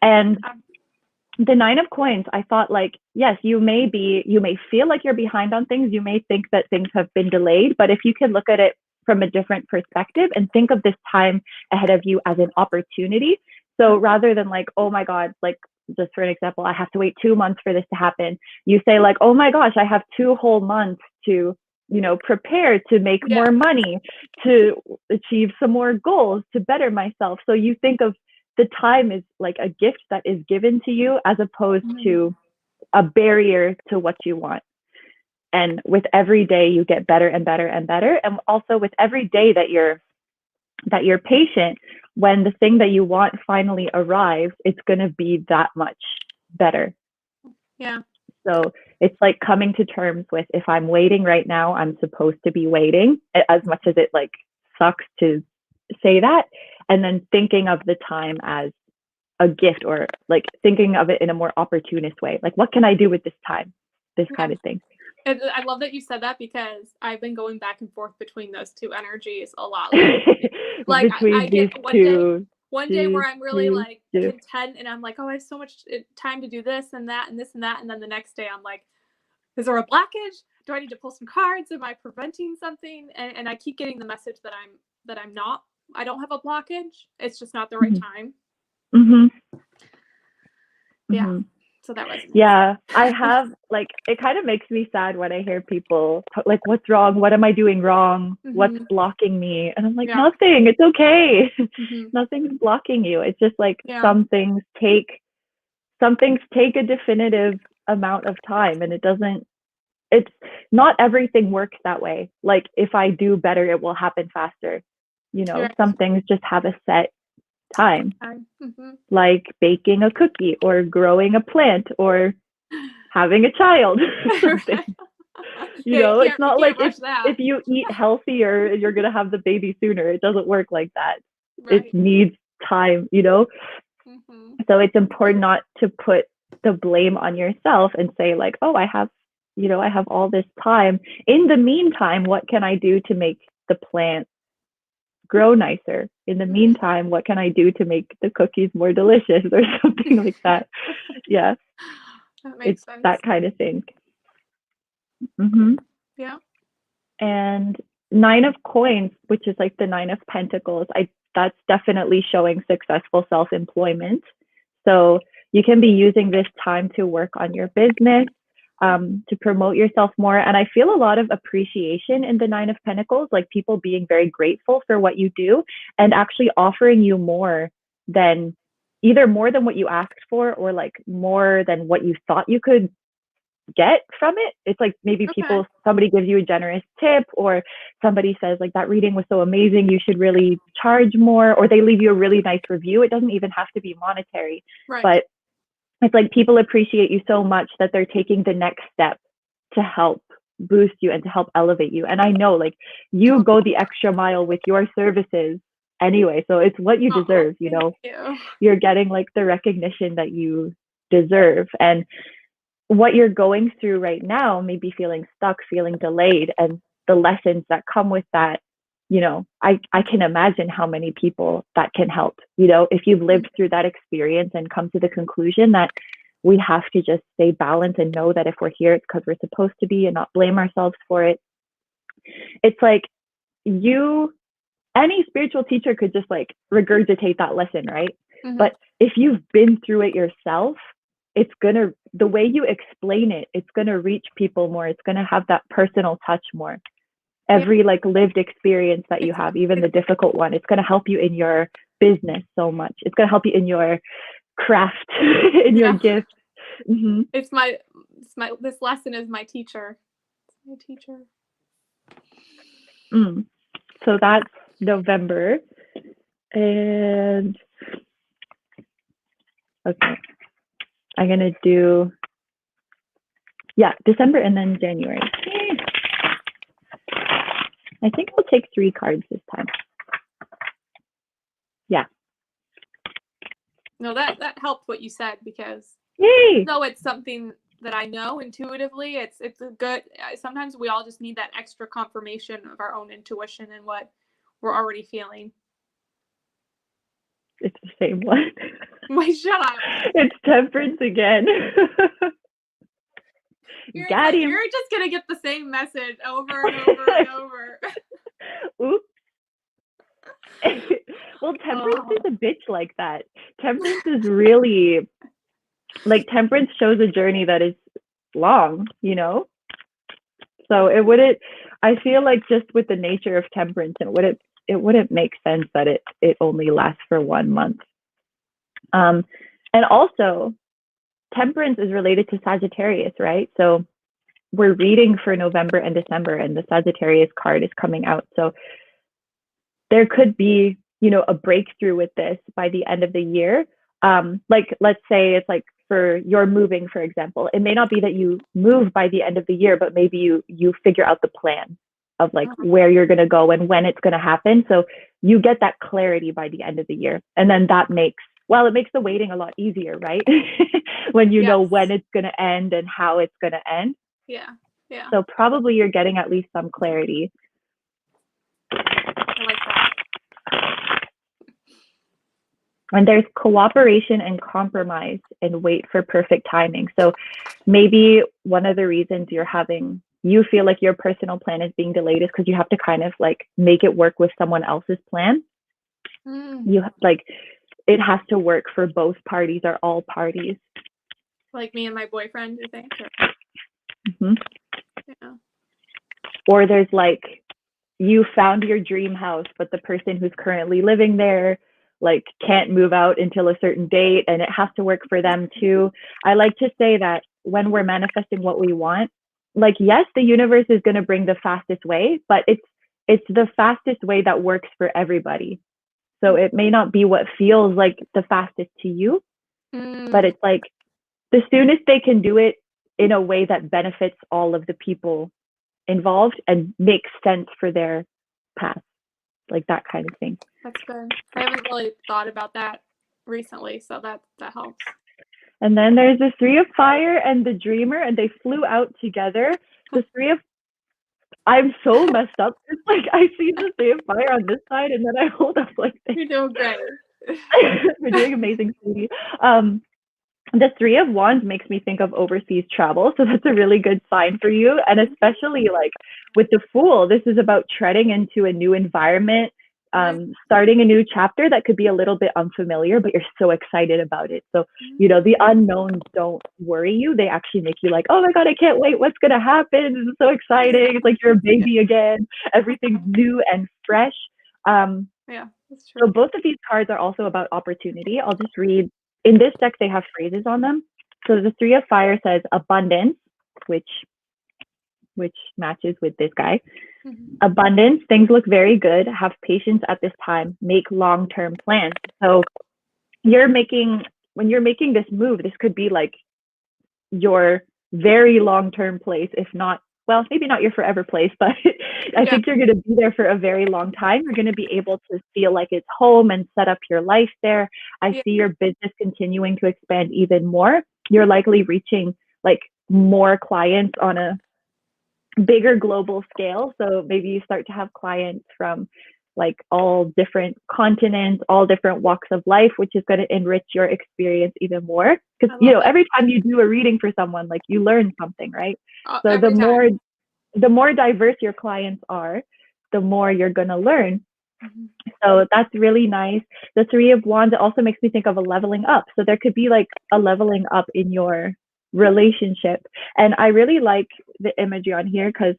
And the 9 of Coins, I thought, like, yes, you may feel like you're behind on things. You may think that things have been delayed, but if you can look at it from a different perspective and think of this time ahead of you as an opportunity. So rather than like, oh my God, like, just for an example, I have to wait 2 months for this to happen. You say like, oh my gosh, I have 2 whole months to, prepare, to make more money, to achieve some more goals, to better myself. So you think of the time as like a gift that is given to you, as opposed to a barrier to what you want. And with every day you get better and better and better. And also with every day that you're patient, when the thing that you want finally arrives, it's going to be that much better. Yeah. So it's like coming to terms with, if I'm waiting right now, I'm supposed to be waiting, as much as it like sucks to say that. And then thinking of the time as a gift, or like thinking of it in a more opportunist way. Like, what can I do with this time? This kind of thing. And I love that you said that, because I've been going back and forth between those two energies a lot. Like I get one day where I'm really like content, and I'm like, oh, I have so much time to do this and that and this and that. And then the next day I'm like, is there a blockage? Do I need to pull some cards? Am I preventing something? And I keep getting the message that I don't have a blockage. It's just not the right time. Yeah. So that was I have, like, it kind of makes me sad when I hear people like, what's wrong? What am I doing wrong? What's blocking me? And I'm like, nothing. It's okay. Nothing's blocking you. It's just like some things take a definitive amount of time, and it's not everything works that way. Like, if I do better, it will happen faster. Some things just have a set time, like baking a cookie or growing a plant or having a child. It's not like if you eat healthier, you're gonna have the baby sooner. It doesn't work like that. It needs time, So it's important not to put the blame on yourself and say like, oh, I have all this time. In the meantime, what can I do to make the plant grow nicer? In the meantime, what can I do to make the cookies more delicious, or something like that? Yeah, that makes sense. That kind of thing. Yeah. And 9 of Coins, which is like the 9 of Pentacles, that's definitely showing successful self-employment. So you can be using this time to work on your business, to promote yourself more. And I feel a lot of appreciation in the 9 of Pentacles, like people being very grateful for what you do and actually offering you more than either more than what you asked for or like more than what you thought you could get from it. It's like maybe somebody gives you a generous tip, or somebody says like that reading was so amazing, you should really charge more, or they leave you a really nice review. It doesn't even have to be monetary, but it's like people appreciate you so much that they're taking the next step to help boost you and to help elevate you. And I know like you go the extra mile with your services anyway, so it's what you deserve. You know, you're getting like the recognition that you deserve. And what you're going through right now, maybe feeling stuck, feeling delayed, and the lessons that come with that, you know, I can imagine how many people that can help. You know, if you've lived through that experience and come to the conclusion that we have to just stay balanced and know that if we're here, it's because we're supposed to be and not blame ourselves for it. It's like any spiritual teacher could just like regurgitate that lesson, right? But if you've been through it yourself, the way you explain it, it's gonna reach people more. It's gonna have that personal touch more. Every like lived experience that you have, even the difficult one, it's gonna help you in your business so much. It's gonna help you in your craft, in your gift. It's this lesson is my teacher. It's my teacher. So that's November. And okay. I'm going to do, December and then January. I think I'll take 3 cards this time. Yeah. No, that helped what you said, because though it's something that I know intuitively, it's a good, sometimes we all just need that extra confirmation of our own intuition and what we're already feeling. It's the same one. Wait, shut up. It's Temperance again. You're just going to get the same message over and over and over. Oops. Well, Temperance is a bitch like that. Temperance is really, like, Temperance shows a journey that is long, you know? So I feel like just with the nature of Temperance, it wouldn't make sense that it only lasts for 1 month. And also, Temperance is related to Sagittarius, right? So we're reading for November and December, and the Sagittarius card is coming out. So there could be, you know, a breakthrough with this by the end of the year. Like, let's say it's like for your moving, for example. It may not be that you move by the end of the year, but maybe you figure out the plan of like where you're going to go and when it's going to happen. So you get that clarity by the end of the year. And then that makes the waiting a lot easier, right? When you know when it's going to end and how it's going to end. Yeah. So probably you're getting at least some clarity. I like that. And there's cooperation and compromise and wait for perfect timing. So maybe one of the reasons you feel like your personal plan is being delayed is because you have to kind of like make it work with someone else's plan. It has to work for both parties or all parties. Like me and my boyfriend, you think? Yeah. Or there's like, you found your dream house, but the person who's currently living there like can't move out until a certain date, and it has to work for them too. I like to say that when we're manifesting what we want, like, yes, the universe is going to bring the fastest way, but it's the fastest way that works for everybody. So it may not be what feels like the fastest to you, but it's like the soonest they can do it in a way that benefits all of the people involved and makes sense for their path, like that kind of thing. That's good. I haven't really thought about that recently, so that helps. And then there's the 3 of Fire and the Dreamer, and they flew out together. The 3 of, I'm so messed up. It's like I see the 3 of Fire on this side, and then I hold up like this. You're doing great. You're doing amazing, sweetie. The Three of Wands makes me think of overseas travel. So that's a really good sign for you. And especially like with the Fool, this is about treading into a new environment, starting a new chapter that could be a little bit unfamiliar, but you're so excited about it. So, you know, the unknowns don't worry you. They actually make you like, oh my God, I can't wait. What's going to happen? This is so exciting. It's like you're a baby again. Everything's new and fresh. Yeah, that's true. So both of these cards are also about opportunity. I'll just read. In this deck, they have phrases on them. So the Three of Fire says abundance, which matches with this guy. Abundance, things look very good. Have patience at this time. Make long-term plans. So when you're making this move, this could be like your very long-term place, if not, well, maybe not your forever place, but I think you're going to be there for a very long time. You're going to be able to feel like it's home and set up your life there. I see your business continuing to expand even more. You're likely reaching like more clients on a bigger global scale. So maybe you start to have clients from like all different continents, all different walks of life, which is going to enrich your experience even more. Because, you know, every time you do a reading for someone, like you learn something, right? So the more diverse your clients are, the more you're going to learn. So that's really nice. The Three of Wands, it also makes me think of a leveling up. So there could be like a leveling up in your relationship. And I really like the imagery on here because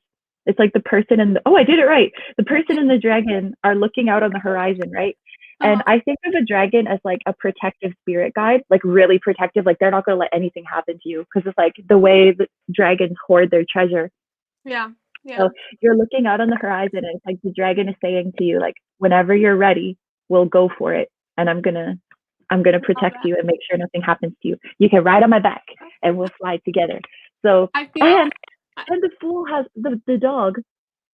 it's like the person and I did it right. The person and the dragon are looking out on the horizon, right? And I think of a dragon as like a protective spirit guide, like really protective, like they're not going to let anything happen to you because it's like the way the dragons hoard their treasure. Yeah. So you're looking out on the horizon and it's like the dragon is saying to you, like, whenever you're ready, we'll go for it. And I'm gonna protect you and make sure nothing happens to you. You can ride on my back and we'll fly together. So and the Fool has the dog,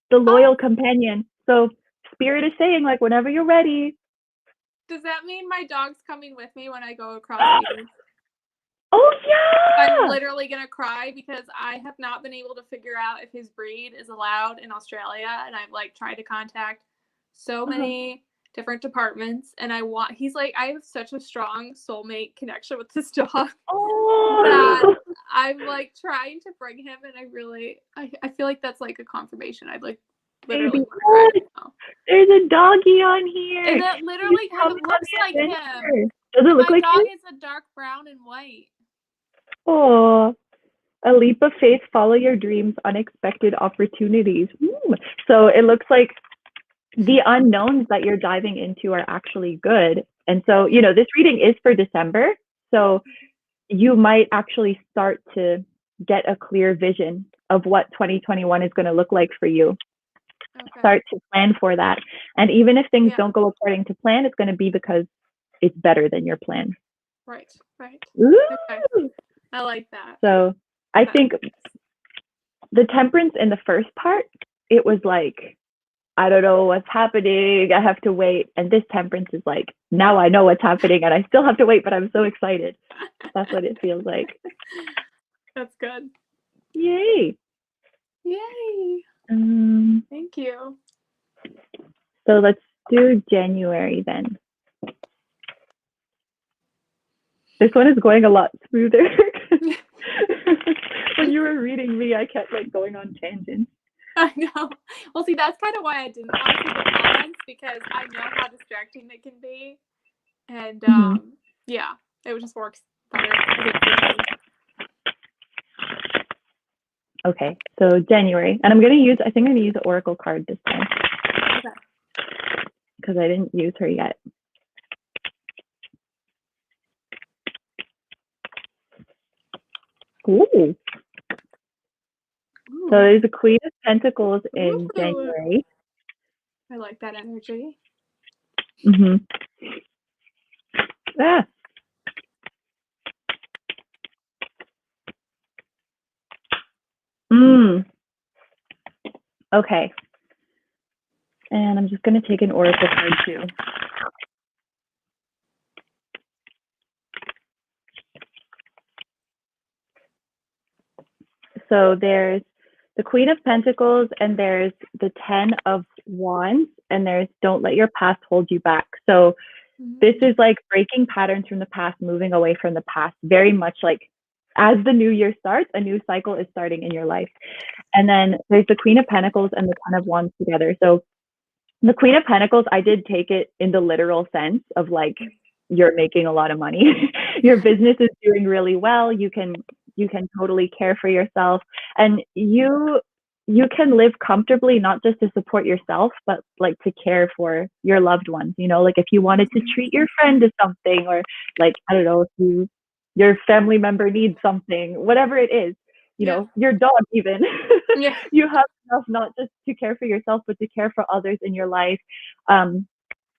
the loyal companion. So Spirit is saying, like, whenever you're ready. Does that mean my dog's coming with me when I go across the earth? Oh yeah! I'm literally gonna cry because I have not been able to figure out if his breed is allowed in Australia, and I've like tried to contact so many different departments, and I have such a strong soulmate connection with this dog that I'm like trying to bring him, and I feel like that's like a confirmation. I'd like literally want to cry right now. There's a doggy on here, and it literally kind of looks like him. Does it look like my dog him? is a dark brown and white. Oh, a leap of faith, follow your dreams, unexpected opportunities. So it looks like the unknowns that you're diving into are actually good. And so, you know, this reading is for December. So you might actually start to get a clear vision of what 2021 is going to look like for you. Start to plan for that. And even if things don't go according to plan, it's going to be because it's better than your plan. Right. Ooh. Okay. I like that. So I think the Temperance in the first part, it was like, I don't know what's happening. I have to wait. And this Temperance is like, now I know what's happening and I still have to wait, but I'm so excited. That's what it feels like. That's good. Yay. Thank you. So let's do January then. This one is going a lot smoother. When you were reading me, I kept like going on tangents. I know. Well, see, that's kind of why I didn't want to see the comments because I know how distracting they can be. And it just works better. Okay, so January. And I think I'm going to use the Oracle card this time. Because I didn't use her yet. Ooh. So there's a Queen of Pentacles in January. I like that energy. Okay. And I'm just going to take an Oracle card too. So there's the Queen of Pentacles and there's the 10 of Wands and there's don't let your past hold you back. So This is like breaking patterns from the past, moving away from the past, very much like as the new year starts, a new cycle is starting in your life. And then there's the Queen of Pentacles and the Ten of Wands together. So the Queen of Pentacles, I did take it in the literal sense of like, you're making a lot of money. Your business is doing really well. You can totally care for yourself, and you can live comfortably, not just to support yourself, but like to care for your loved ones. You know, like if you wanted to treat your friend to something, or like, I don't know, if your family member needs something, whatever it is, you know, your dog even, you have enough not just to care for yourself, but to care for others in your life.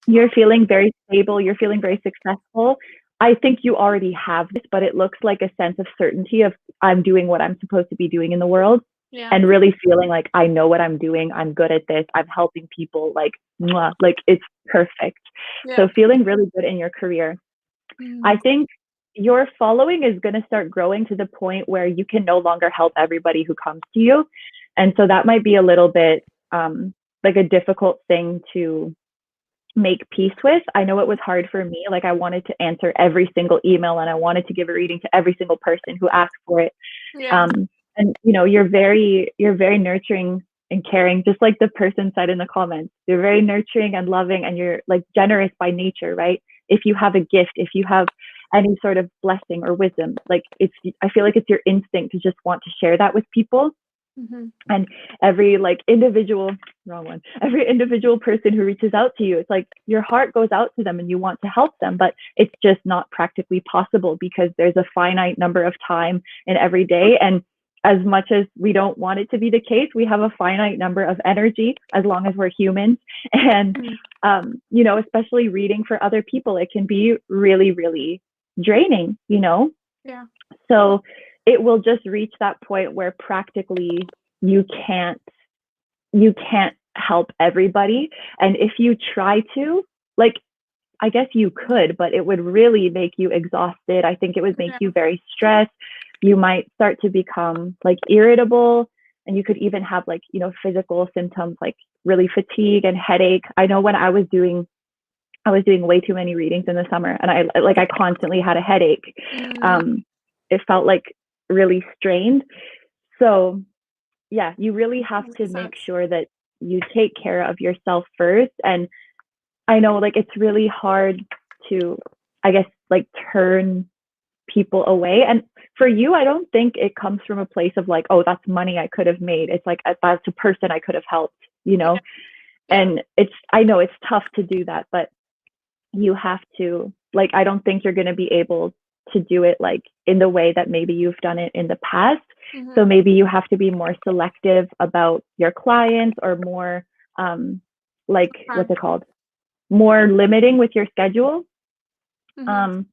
You're feeling very stable. You're feeling very successful. I think you already have this, but it looks like a sense of certainty of I'm doing what I'm supposed to be doing in the world, and really feeling like I know what I'm doing. I'm good at this. I'm helping people. Like, mwah, like it's perfect. So feeling really good in your career. I think your following is going to start growing to the point where you can no longer help everybody who comes to you. And so that might be a little bit like a difficult thing to make peace with. I know it was hard for me. Like I wanted to answer every single email, and I wanted to give a reading to every single person who asked for it. And you know, you're very nurturing and caring, just like the person said in the comments. You're very nurturing and loving, and you're like generous by nature, right? If you have a gift, if you have any sort of blessing or wisdom, like I feel like it's your instinct to just want to share that with people. And every individual person who reaches out to you, it's like your heart goes out to them and you want to help them, but it's just not practically possible because there's a finite number of time in every day. And as much as we don't want it to be the case, we have a finite number of energy as long as we're humans. And, you know, especially reading for other people, it can be really, really draining, you know? So it will just reach that point where practically you can't help everybody. And if you try to, like, I guess you could, but it would really make you exhausted. I think it would make you very stressed. You might start to become like irritable, and you could even have like, you know, physical symptoms like really fatigue and headache. I know when I was doing way too many readings in the summer, and I constantly had a headache. It felt like really strained. So yeah, you really have to make sure that you take care of yourself first. And I know like it's really hard to, I guess, like turn people away. And for you, I don't think it comes from a place of like, oh, that's money I could have made. It's like, that's a person I could have helped, you know? And I know it's tough to do that, but you have to, like, I don't think you're going to be able to do it like in the way that maybe you've done it in the past. So maybe you have to be more selective about your clients, or more like what's it called, more limiting with your schedule. That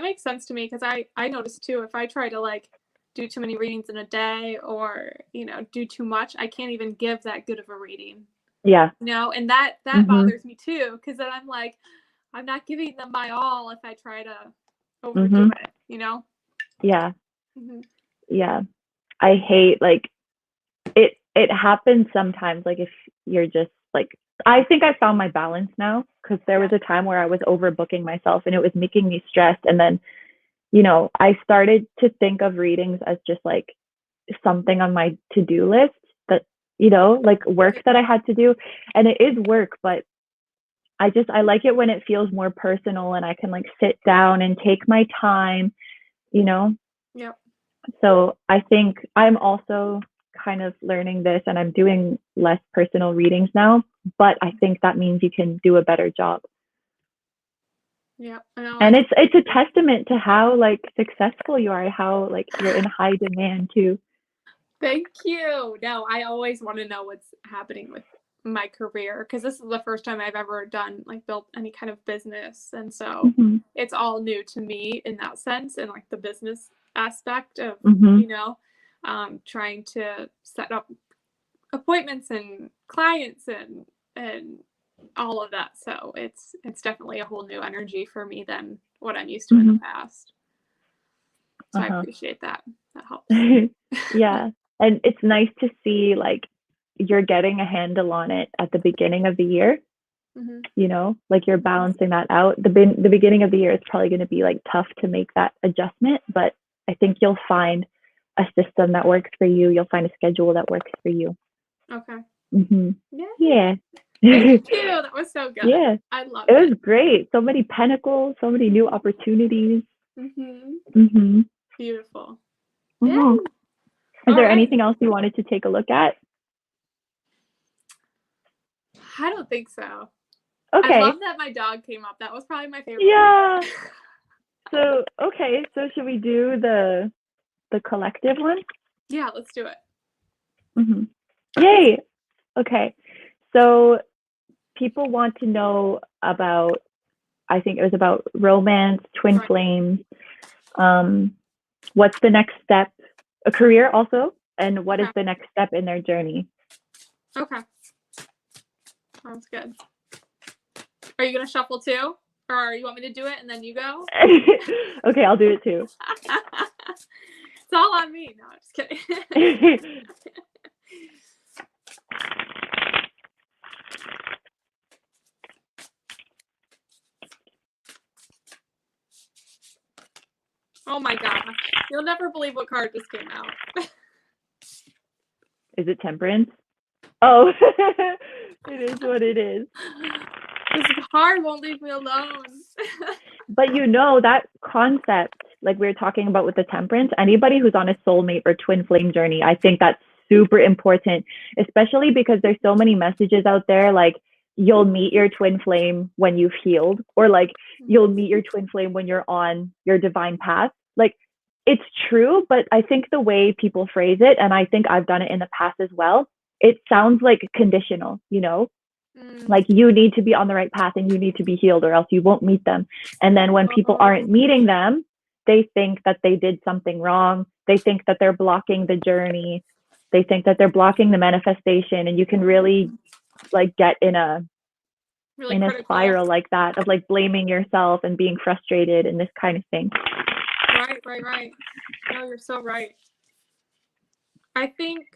makes sense to me, because I noticed too, if I try to like do too many readings in a day, or you know, do too much, I can't even give that good of a reading. You know, and that bothers me too, because then I'm like, I'm not giving them my all if I try to overdo it, you know? I hate, like, it happens sometimes, like if you're just like, I think I found my balance now, because there was a time where I was overbooking myself and it was making me stressed. And then, you know, I started to think of readings as just like something on my to-do list, that, you know, like work that I had to do. And it is work, but I like it when it feels more personal and I can like sit down and take my time, you know? So I think I'm also kind of learning this, and I'm doing less personal readings now, but I think that means you can do a better job. And it's a testament to how like successful you are, how like you're in high demand too. Thank you. No, I always want to know what's happening with my career, because this is the first time I've ever built any kind of business, and so it's all new to me in that sense, and like the business aspect of you know, trying to set up appointments and clients and all of that. So it's definitely a whole new energy for me than what I'm used to in the past. So I appreciate that. That helps. And it's nice to see like you're getting a handle on it at the beginning of the year. You know, like you're balancing that out. The beginning of the year is probably going to be like tough to make that adjustment, but I think you'll find a system that works for you. You'll find a schedule that works for you. Okay. Yeah. Thank you. That was so good. Yeah. I love it. It was great. So many pentacles, so many new opportunities. Beautiful. Is there anything else you wanted to take a look at? I don't think so. Okay. I love that my dog came up. That was probably my favorite. Yeah. So, okay. So should we do the collective one? Yeah, let's do it. Yay. Okay. So people want to know about, I think it was about romance, twin flames. What's the next step? A career also, and what is the next step in their journey? Okay. Sounds good. Are you going to shuffle too? Or you want me to do it and then you go? Okay, I'll do it too. It's all on me. No, I'm just kidding. Oh my gosh. You'll never believe what card just came out. Is it Temperance? Oh, it is what it is. This card won't leave me alone. But you know, that concept, like we were talking about with the Temperance, anybody who's on a soulmate or twin flame journey, I think that's super important, especially because there's so many messages out there, like you'll meet your twin flame when you've healed, or like you'll meet your twin flame when you're on your divine path. Like, it's true, but I think the way people phrase it, and I think I've done it in the past as well, it sounds like conditional, you know? Like you need to be on the right path and you need to be healed or else you won't meet them. And then when people aren't meeting them, they think that they did something wrong. They think that they're blocking the journey. They think that they're blocking the manifestation, and you can really like get in a spiral like that of like blaming yourself and being frustrated and this kind of thing. Right. No, you're so right. I think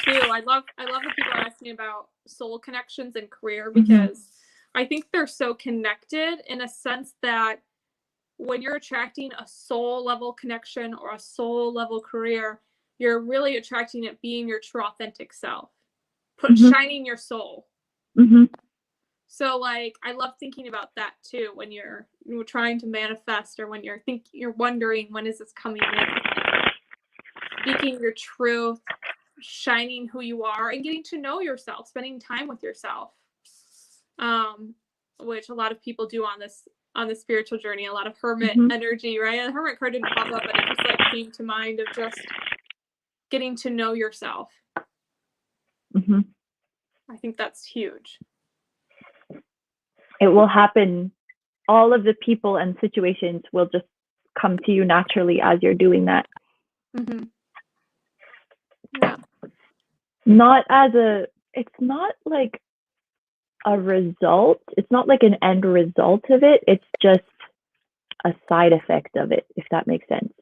too, I love that people are asking about soul connections and career, because I think they're so connected in a sense that when you're attracting a soul level connection or a soul level career, you're really attracting it being your true authentic self, shining your soul. So like, I love thinking about that too, when you're trying to manifest, or when you're wondering, when is this coming in? Speaking your truth, shining who you are, and getting to know yourself, spending time with yourself, which a lot of people do on this spiritual journey. A lot of hermit energy, right? The hermit card didn't pop up, but it just like came to mind of just getting to know yourself. I think that's huge. It will happen. All of the people and situations will just come to you naturally as you're doing that. Yeah. It's not like a result. It's not like an end result of it. It's just a side effect of it, if that makes sense.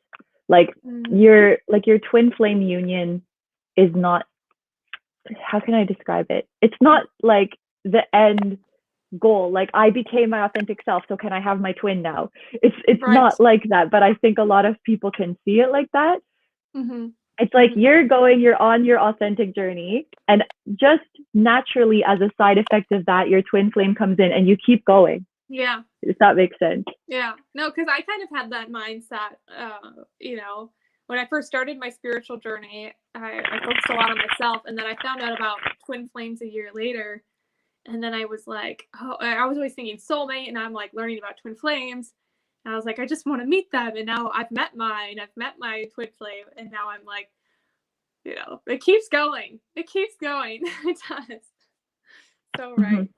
Like your twin flame union is not, how can I describe it? It's not like the end goal. Like, I became my authentic self, so can I have my twin now? It's not like that, but I think a lot of people can see it like that. It's like you're on your authentic journey, and just naturally as a side effect of that, your twin flame comes in and you keep going. Yeah. If that makes sense. Yeah. No, because I kind of had that mindset, when I first started my spiritual journey, I focused a lot on myself, and then I found out about twin flames a year later. And then I was like, oh, I was always thinking soulmate, and I'm like learning about twin flames. And I was like, I just want to meet them. And now I've met my twin flame. And now I'm like, it keeps going. It keeps going. It does. So right.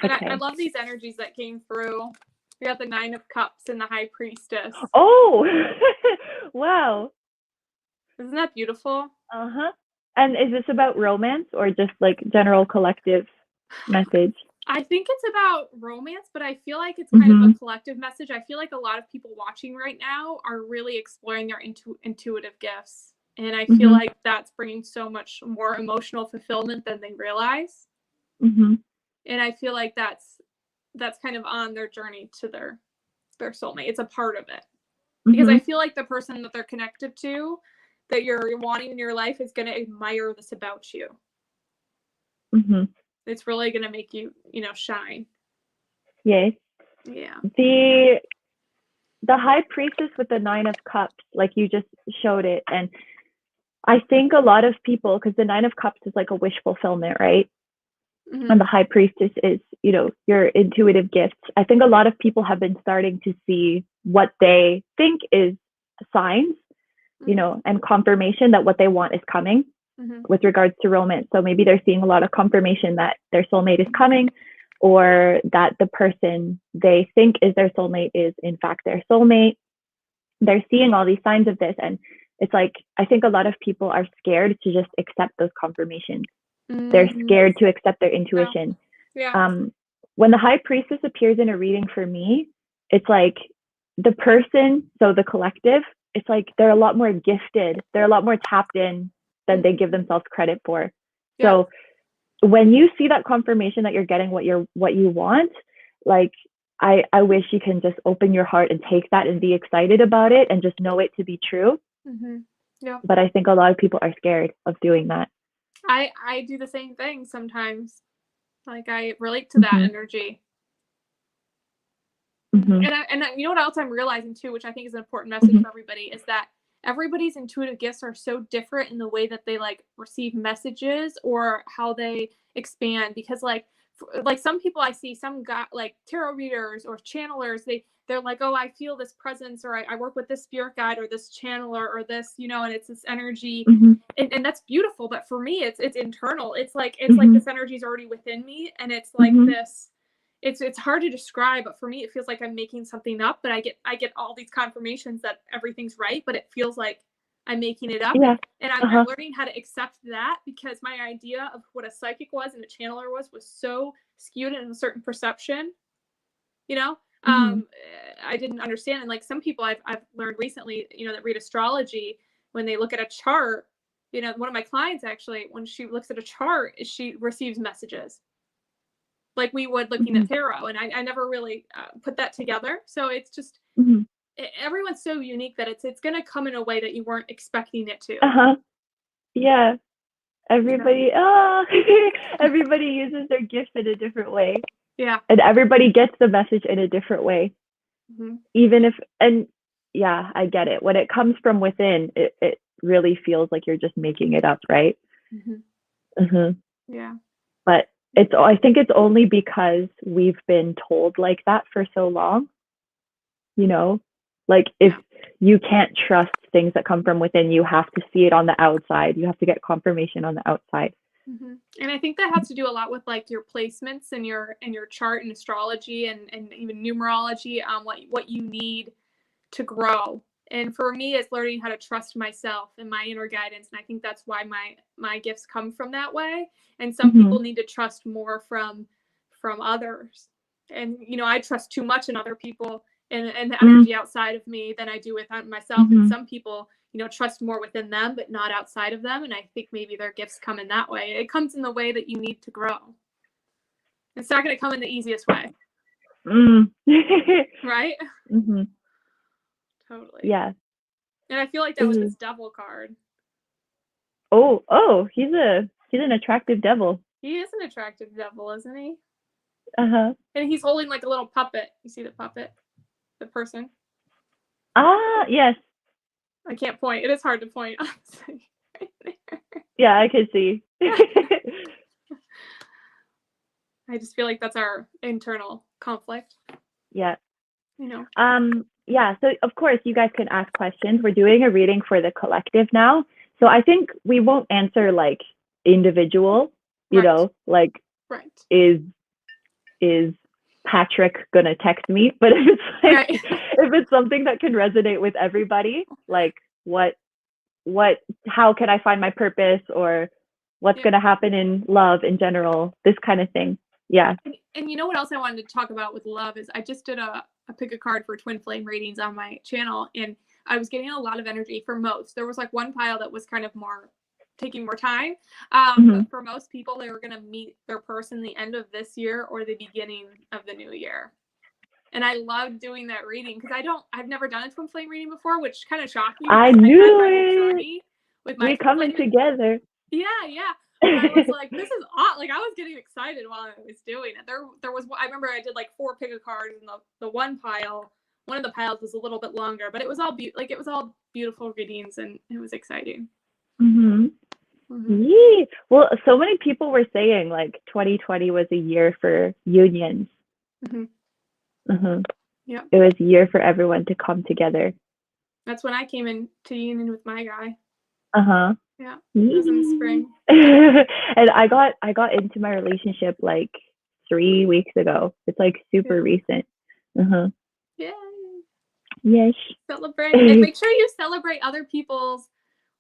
And I love these energies that came through. We got the 9 of Cups and the High Priestess. Oh, wow. Isn't that beautiful? And is this about romance or just like general collective message? I think it's about romance, but I feel like it's kind of a collective message. I feel like a lot of people watching right now are really exploring their intuitive gifts. And I feel like that's bringing so much more emotional fulfillment than they realize. And I feel like that's kind of on their journey to their soulmate. It's a part of it. Because I feel like the person that they're connected to, that you're wanting in your life, is going to admire this about you. It's really going to make you, shine. Yes. Yeah. The High Priestess with the 9 of Cups, like you just showed it. And I think a lot of people, because the 9 of Cups is like a wish fulfillment, right? And the High Priestess is, your intuitive gifts. I think a lot of people have been starting to see what they think is signs, and confirmation that what they want is coming with regards to romance. So maybe they're seeing a lot of confirmation that their soulmate is coming, or that the person they think is their soulmate is in fact their soulmate. They're seeing all these signs of this. And it's like, I think a lot of people are scared to just accept those confirmations. They're scared to accept their intuition. When the High Priestess appears in a reading for me, it's like the person, so the collective, it's like they're a lot more gifted. They're a lot more tapped in than they give themselves credit for. So when you see that confirmation that you're getting what you want, like I wish you can just open your heart and take that and be excited about it and just know it to be true. But I think a lot of people are scared of doing that. I do the same thing sometimes. Like, I relate to that energy. And you know what else I'm realizing too, which I think is an important message for everybody, is that everybody's intuitive gifts are so different in the way that they like receive messages or how they expand. Because like some people I see, some got like tarot readers or channelers, they're like, oh, I feel this presence, or I work with this spirit guide or this channeler or this, and it's this energy, and that's beautiful. But for me, it's internal. It's like this energy is already within me, and it's like this. It's hard to describe, but for me, it feels like I'm making something up. But I get all these confirmations that everything's right, but it feels like I'm making it up. And I'm learning how to accept that, because my idea of what a psychic was and a channeler was so skewed in a certain perception, I didn't understand. And like some people I've learned recently, that read astrology, when they look at a chart, one of my clients actually, when she looks at a chart, she receives messages like we would looking at tarot. And I never really put that together. So it's just, everyone's so unique that it's going to come in a way that you weren't expecting it to. Yeah. Everybody, everybody uses their gifts in a different way. Yeah. And everybody gets the message in a different way. Even if, I get it. When it comes from within, it really feels like you're just making it up, right? Yeah. But I think it's only because we've been told like that for so long, like if you can't trust things that come from within, you have to see it on the outside. You have to get confirmation on the outside. And I think that has to do a lot with like your placements and your chart and astrology and even numerology on what you need to grow. And for me, it's learning how to trust myself and my inner guidance. And I think that's why my gifts come from that way. And some people need to trust more from others. And, I trust too much in other people and the energy outside of me than I do within myself. And some people, trust more within them, but not outside of them. And I think maybe their gifts come in that way. It comes in the way that you need to grow. It's not going to come in the easiest way. Right? Totally. Yeah. And I feel like that was this devil card. Oh, he's an attractive devil. He is an attractive devil, isn't he? And he's holding like a little puppet. You see the puppet? The person? Yes. I can't point. It is hard to point. Right there. Yeah, I can see. I just feel like that's our internal conflict. Yeah. So of course you guys can ask questions. We're doing a reading for the collective now. So I think we won't answer like individual, like is Patrick gonna text me? But if it's like if it's something that can resonate with everybody, like how can I find my purpose, or what's gonna happen in love in general, this kind of thing. Yeah. And you know what else I wanted to talk about with love is I just did a pick a card for twin flame readings on my channel, and I was getting a lot of energy for most. There was like one pile that was kind of more taking more time. But for most people, they were going to meet their person the end of this year or the beginning of the new year. And I loved doing that reading because I've never done a twin flame reading before, which kind of shocked me. I knew it. With my We're coming together. Yeah. And I was like, this is odd. Like I was getting excited while I was doing it. There was, I remember I did like 4 pick a cards in the one pile. One of the piles was a little bit longer, but it was all beautiful readings and it was exciting. Yeah. Well, so many people were saying like 2020 was a year for unions. Yeah. It was a year for everyone to come together. That's when I came into union with my guy. Yeah. It Yeah. was in spring. And I got into my relationship like 3 weeks ago. It's like super recent. Yeah. Yes. Celebrate. And make sure you celebrate other people's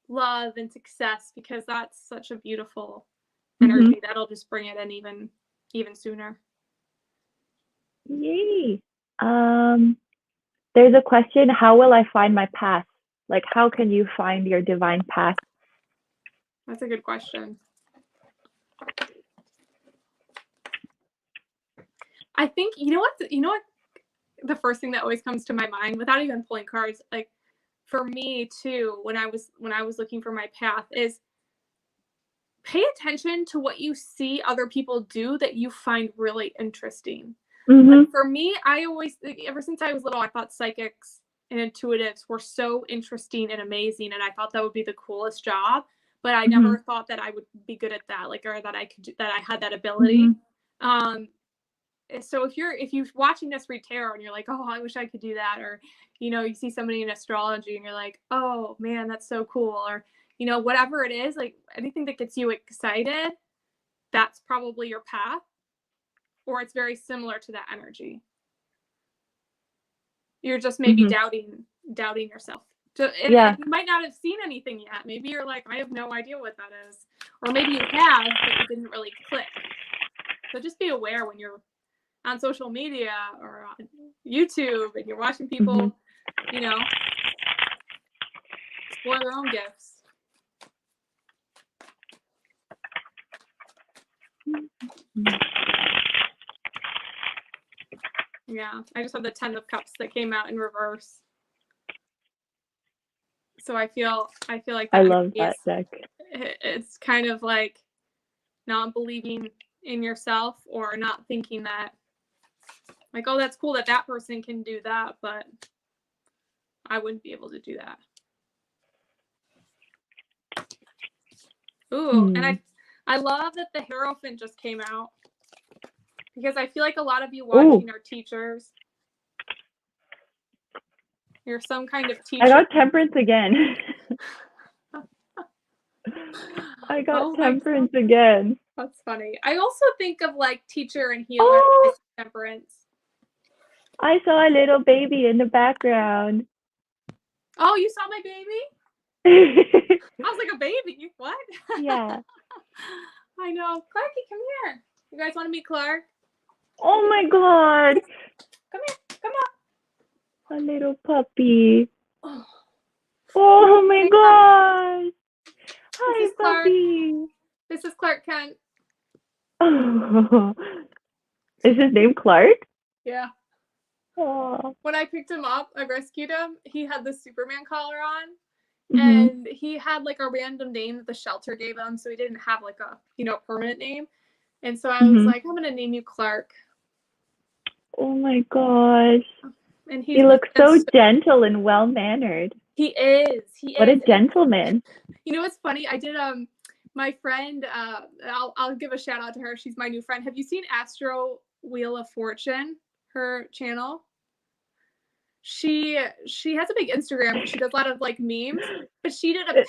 love and success because that's such a beautiful energy. That'll just bring it in even sooner. Yay. There's a question, how will I find my path? Like, how can you find your divine path? That's a good question. I think, you know what the first thing that always comes to my mind without even pulling cards, like for me too, when I was looking for my path is pay attention to what you see other people do that you find really interesting. Like for me, I always, ever since I was little, I thought psychics and intuitives were so interesting and amazing. And I thought that would be the coolest job, but I never thought that I would be good at that, like, or that I had that ability. So if you're watching this read tarot and you're like, oh, I wish I could do that. Or, you see somebody in astrology and you're like, oh man, that's so cool. Or, whatever it is, like anything that gets you excited, that's probably your path. Or it's very similar to that energy. You're just maybe doubting yourself. And you might not have seen anything yet. Maybe you're like, I have no idea what that is. Or maybe you have, but it didn't really click. So just be aware when you're on social media or on YouTube and you're watching people, explore their own gifts. Yeah, I just have the 10 of Cups that came out in reverse. So I feel like I love that deck. It's kind of like not believing in yourself or not thinking that, like, oh, that's cool that person can do that, but I wouldn't be able to do that. Ooh, and I love that the Hierophant just came out. Because I feel like a lot of you watching are teachers. You're some kind of teacher. I got Temperance again. I got Temperance again. That's funny. I also think of like teacher and healer as Temperance. I saw a little baby in the background. Oh, you saw my baby? I was like, a baby? What? Yeah. I know. Clarky, come here. You guys want to meet Clark? Oh my god. Come here. Come on. A little puppy. Oh my god. Hi, puppy. Clark. This is Clark Kent. Oh. Is his name Clark? Yeah. Oh. When I picked him up, I rescued him. He had the Superman collar on. And he had like a random name that the shelter gave him. So he didn't have like a, permanent name. And so I was like, I'm going to name you Clark. Oh my gosh. And he looks so gentle and well-mannered. He is. What a gentleman. What's funny? I did my friend, I'll give a shout out to her. She's my new friend. Have you seen Astro Wheel of Fortune, her channel? She has a big Instagram. She does a lot of like memes, but she did a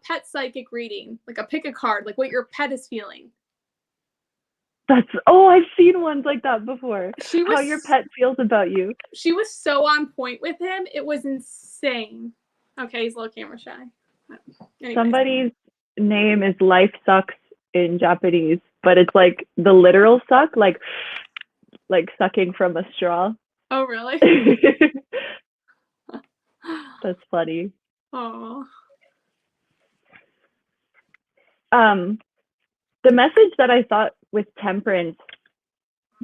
pet psychic reading, like a pick a card, like what your pet is feeling. I've seen ones like that before. How your pet feels about you. She was so on point with him. It was insane. Okay, he's a little camera shy. Anyways. Somebody's name is Life Sucks in Japanese, but it's like the literal suck, like sucking from a straw. Oh, really? That's funny. Oh. The message that I thought with Temperance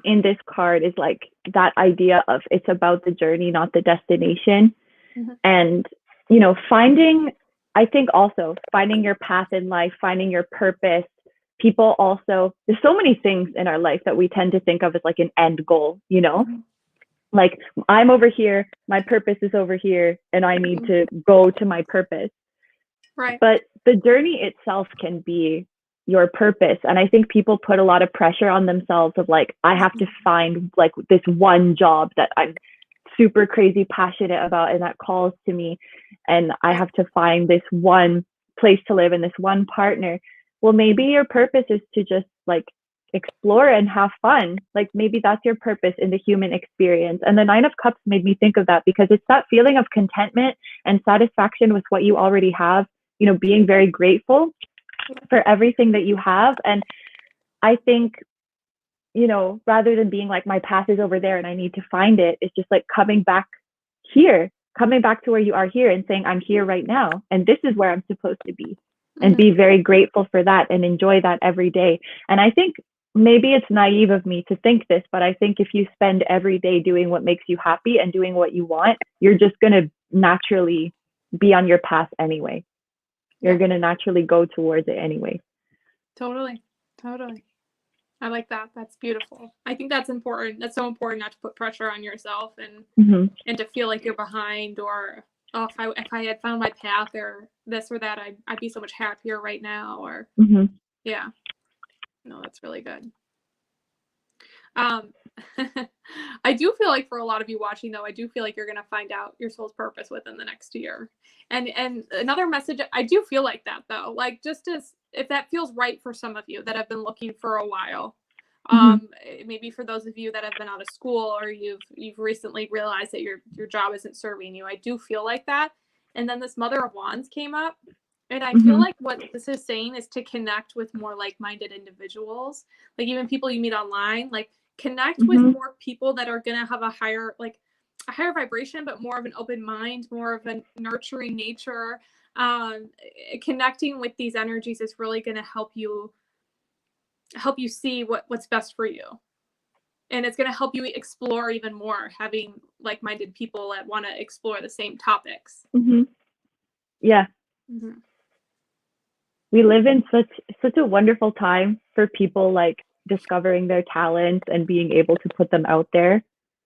in this card is like that idea of it's about the journey, not the destination. Mm-hmm. And, you know, I think also finding your path in life, finding your purpose. People also, there's so many things in our life that we tend to think of as like an end goal, you know? Mm-hmm. Like, I'm over here, my purpose is over here, and I need to go to my purpose. Right. But the journey itself can be your purpose. And I think people put a lot of pressure on themselves of like, I have to find like this one job that I'm super crazy passionate about and that calls to me. And I have to find this one place to live and this one partner. Well, maybe your purpose is to just like explore and have fun. Like maybe that's your purpose in the human experience. And the Nine of Cups made me think of that because it's that feeling of contentment and satisfaction with what you already have, you know, being very grateful for everything that you have. And I think, you know, rather than being like, my path is over there and I need to find it, it's just like coming back here, coming back to where you are here and saying, I'm here right now. And this is where I'm supposed to be. And be very grateful for that and enjoy that every day. And I think maybe it's naive of me to think this, but I think if you spend every day doing what makes you happy and doing what you want, you're just going to naturally be on your path anyway. You're going to naturally go towards it anyway. Totally. I like that. That's beautiful. I think that's important. That's so important not to put pressure on yourself and and to feel like you're behind or, oh, if I had found my path or this or that, I'd be so much happier right now. Or yeah. No, that's really good. I do feel like for a lot of you watching though, I do feel like you're gonna find out your soul's purpose within the next year. And another message, I do feel like that though, like just as if that feels right for some of you that have been looking for a while. Maybe for those of you that have been out of school or you've recently realized that your job isn't serving you. I do feel like that. And then this Mother of Wands came up. And I feel like what this is saying is to connect with more like-minded individuals, like even people you meet online, like connect with more people that are going to have a higher vibration, but more of an open mind, more of a nurturing nature. Connecting with these energies is really going to help you see what's best for you. And it's going to help you explore even more, having like-minded people that want to explore the same topics. Yeah. We live in such a wonderful time for people like discovering their talents and being able to put them out there.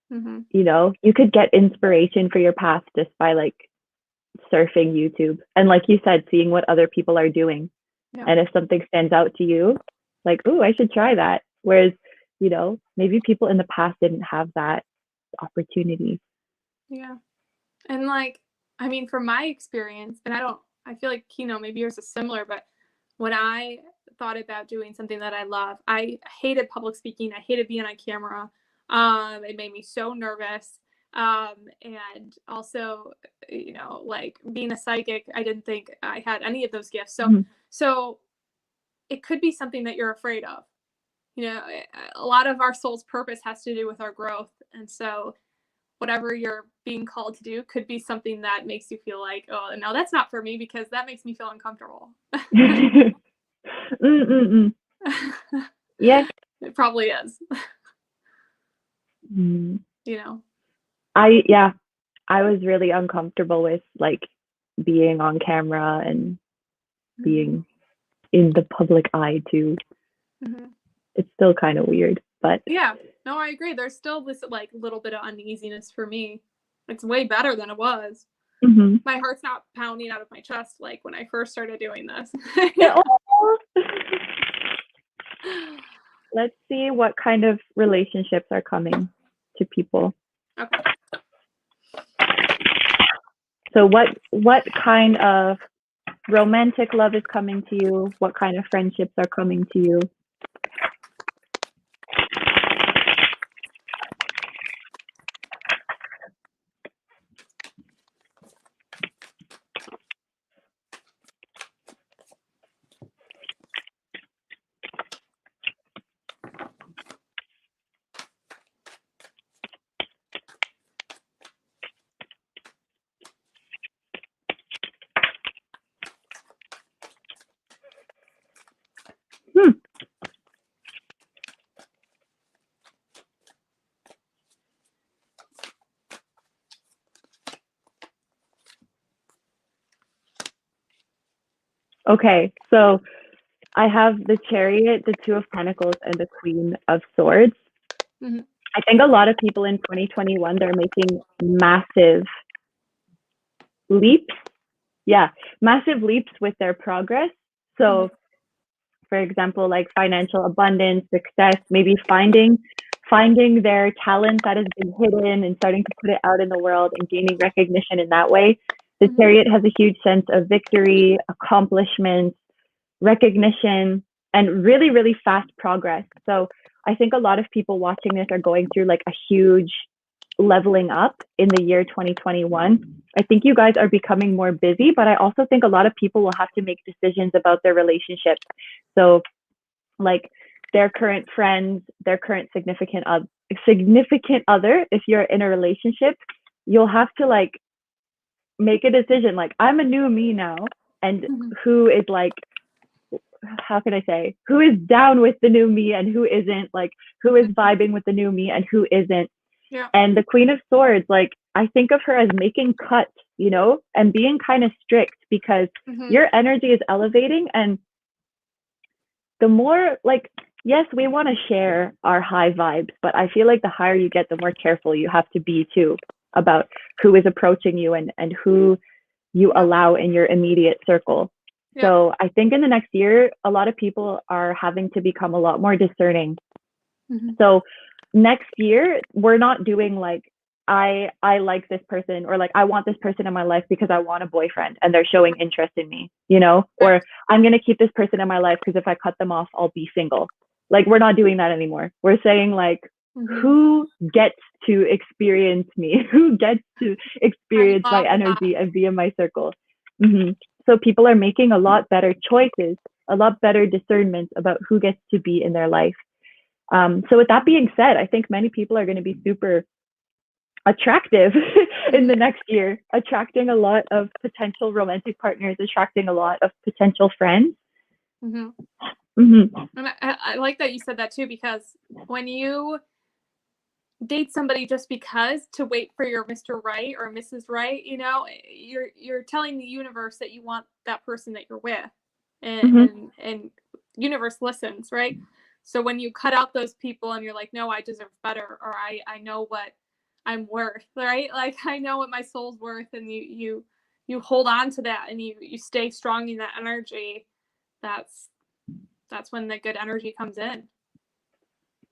You know, you could get inspiration for your path just by like surfing YouTube and, like you said, seeing what other people are doing. And if something stands out to you, like, oh, I should try that. Whereas, you know, maybe people in the past didn't have that opportunity. Yeah. And like, I mean, from my experience, and I feel like, you know, maybe yours is similar, but when I thought about doing something that I love, I hated public speaking. I hated being on camera. It made me so nervous. And also, you know, like being a psychic, I didn't think I had any of those gifts. So it could be something that you're afraid of. You know, a lot of our soul's purpose has to do with our growth. And so whatever you're being called to do could be something that makes you feel like, oh, no, that's not for me because that makes me feel uncomfortable. Yes. It probably is. You know, I was really uncomfortable with like being on camera and being in the public eye too. It's still kind of weird, but yeah, no, I agree. There's still this like little bit of uneasiness for me. It's way better than it was. My heart's not pounding out of my chest like when I first started doing this. Let's see what kind of relationships are coming to people. Okay. So what kind of romantic love is coming to you? What kind of friendships are coming to you? Okay, so I have the Chariot, the Two of Pentacles, and the Queen of Swords. Mm-hmm. I think a lot of people in 2021, they're making massive leaps. Yeah, massive leaps with their progress. So, for example, like financial abundance, success, maybe finding their talent that has been hidden and starting to put it out in the world and gaining recognition in that way. The Chariot has a huge sense of victory, accomplishment, recognition, and really, really fast progress. So I think a lot of people watching this are going through like a huge leveling up in the year 2021. I think you guys are becoming more busy, but I also think a lot of people will have to make decisions about their relationships. So like their current friends, their current significant other, if you're in a relationship, you'll have to like make a decision like, I'm a new me now, and who is like, how can I say, who is down with the new me and who isn't, like who is vibing with the new me and who isn't. Yeah. And the Queen of Swords, like I think of her as making cuts, you know, and being kind of strict, because your energy is elevating. And the more like, yes, we want to share our high vibes, but I feel like the higher you get, the more careful you have to be too about who is approaching you and who you allow in your immediate circle. Yeah. So I think in the next year, a lot of people are having to become a lot more discerning. So next year, we're not doing like, I like this person, or like I want this person in my life because I want a boyfriend and they're showing interest in me, you know, or I'm going to keep this person in my life because if I cut them off, I'll be single. Like we're not doing that anymore. We're saying like, who gets to experience me? Who gets to experience my energy and be in my circle? So people are making a lot better choices, a lot better discernment about who gets to be in their life. So with that being said, I think many people are going to be super attractive in the next year, attracting a lot of potential romantic partners, attracting a lot of potential friends. And I like that you said that too, because when you date somebody just because to wait for your Mr. Right or Mrs. Right, you know, you're telling the universe that you want that person that you're with, and universe listens, right? So when you cut out those people and you're like, no, I deserve better, or I know what I'm worth, right? Like I know what my soul's worth, and you hold on to that and you stay strong in that energy. That's when the good energy comes in.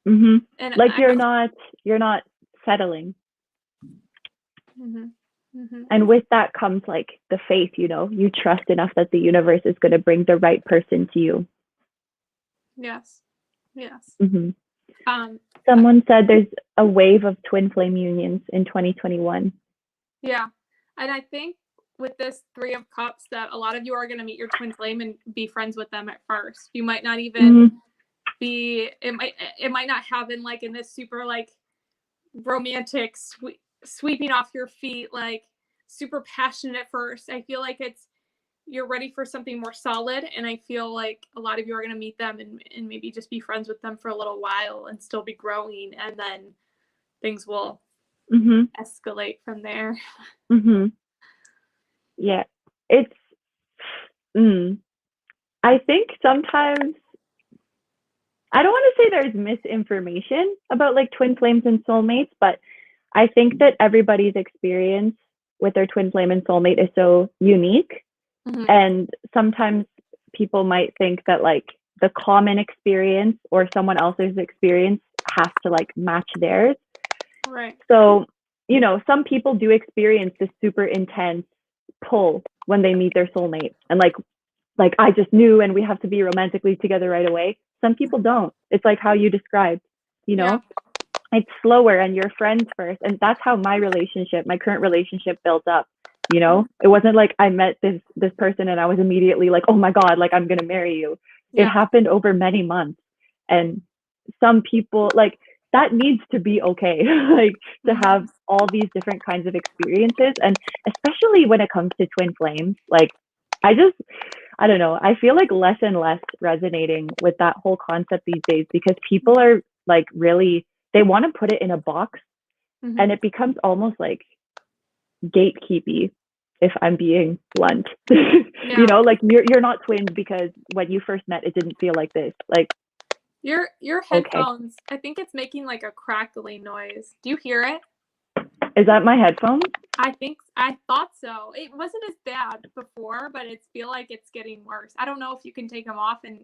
And like you're not settling. And with that comes like the faith, you know, you trust enough that the universe is going to bring the right person to you. Yes. Someone said there's a wave of twin flame unions in 2021. Yeah. And I think with this Three of Cups that a lot of you are going to meet your twin flame and be friends with them at first. You might not even be, it might not happen like in this super like romantic sweeping off your feet, like super passionate at first. I feel like you're ready for something more solid, and I feel like a lot of you are going to meet them and maybe just be friends with them for a little while and still be growing, and then things will escalate from there. Yeah, it's I think sometimes, I don't want to say there's misinformation about like twin flames and soulmates, but I think that everybody's experience with their twin flame and soulmate is so unique. And sometimes people might think that like the common experience or someone else's experience has to like match theirs. Right. So, you know, some people do experience this super intense pull when they meet their soulmate, and like I just knew and we have to be romantically together right away. Some people don't. It's like how you described, you know, it's slower and you're friends first. And that's how my current relationship built up. You know, it wasn't like I met this person and I was immediately like, oh my God, like I'm going to marry you. It happened over many months. And some people like that needs to be okay, like to have all these different kinds of experiences. And especially when it comes to twin flames, like I don't know, I feel like less and less resonating with that whole concept these days, because people are like really, they want to put it in a box and it becomes almost like gatekeepy, if I'm being blunt. You know, like you're not twins because when you first met, it didn't feel like this. Like your headphones, I think it's making like a crackling noise. Do you hear it? Is that my headphones? I thought so. It wasn't as bad before, but it feel like it's getting worse. I don't know if you can take them off and.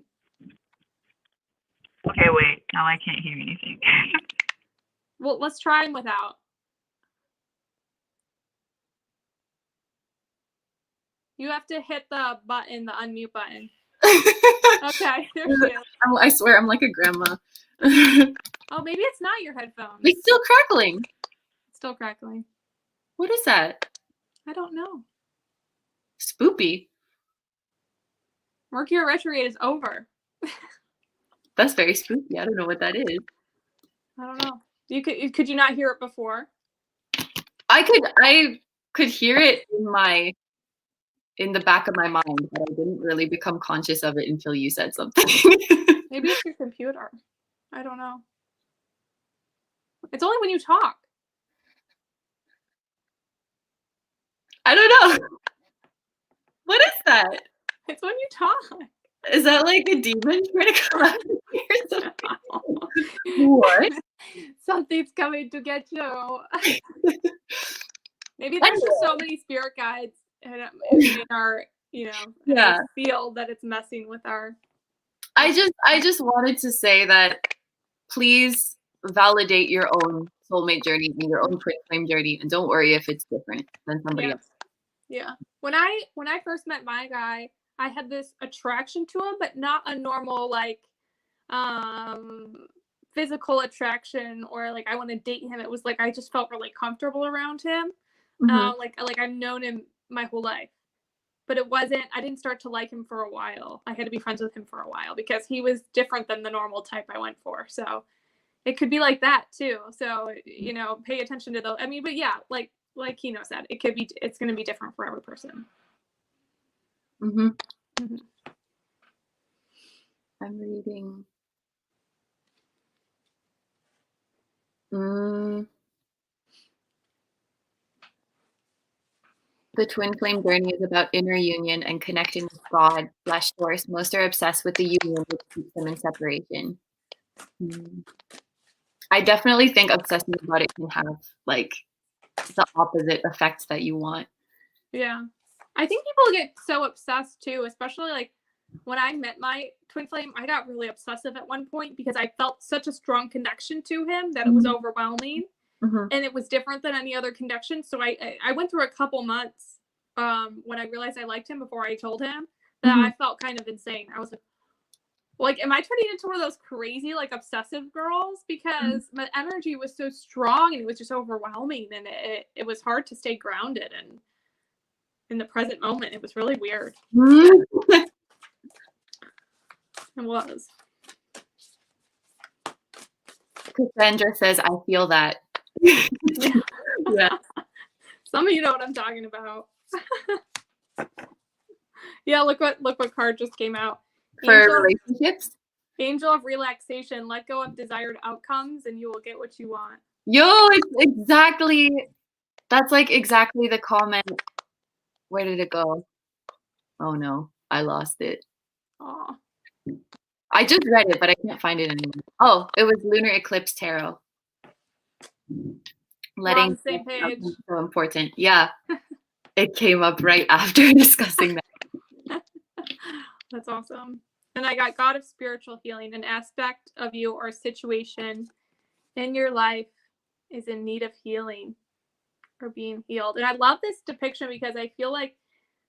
Okay, wait. Now I can't hear anything. Well, let's try them without. You have to hit the button, the unmute button. Okay, there she is. I swear, I'm like a grandma. Oh, maybe it's not your headphones. It's still crackling. It's still crackling. What is that? I don't know. Spoopy. Mercury retrograde is over. That's very spooky. I don't know what that is. I don't know. Could you not hear it before? I could hear it in the back of my mind, but I didn't really become conscious of it until you said something. Maybe it's your computer. I don't know. It's only when you talk. I don't know. What is that? It's when you talk. Is that like a demon trying to come out of here or something? What? Something's coming to get you. Maybe there's just so many spirit guides in our, yeah, field that it's messing with our. I just wanted to say that please validate your own soulmate journey and your own twin flame journey, and don't worry if it's different than somebody else. Yeah. When I first met my guy, I had this attraction to him, but not a normal physical attraction or like I want to date him. It was like I just felt really comfortable around him. Mm-hmm. Like I've known him my whole life. But I didn't start to like him for a while. I had to be friends with him for a while because he was different than the normal type I went for. So it could be like that too. So, pay attention to those. I mean, but yeah, like Kino said, it's going to be different for every person. Mm-hmm. Mm-hmm. I'm reading. The twin flame journey is about inner union and connecting with God / source. Most are obsessed with the union which keeps them in separation. I definitely think obsessing about it can have like the opposite effect that you want. Yeah. I think people get so obsessed too, especially like when I met my twin flame, I got really obsessive at one point because I felt such a strong connection to him that it was overwhelming. Mm-hmm. And it was different than any other connection. So I went through a couple months when I realized I liked him before I told him that I felt kind of insane. I was like, am I turning into one of those crazy, like, obsessive girls? Because my energy was so strong and it was just overwhelming. And it was hard to stay grounded and in the present moment. It was really weird. It was. Cassandra says, I feel that. Yeah. Some of you know what I'm talking about. Yeah, look what card just came out. For relationships? Angel of relaxation. Let go of desired outcomes and you will get what you want. Yo, that's like exactly the comment. Where did it go? Oh no, I lost it. Oh. I just read it, but I can't find it anymore. Oh, it was Lunar Eclipse Tarot. Letting on the same page. So important. Yeah. It came up right after discussing that. That's awesome. And I got God of spiritual healing. An aspect of you or situation in your life is in need of healing or being healed. And I love this depiction because I feel like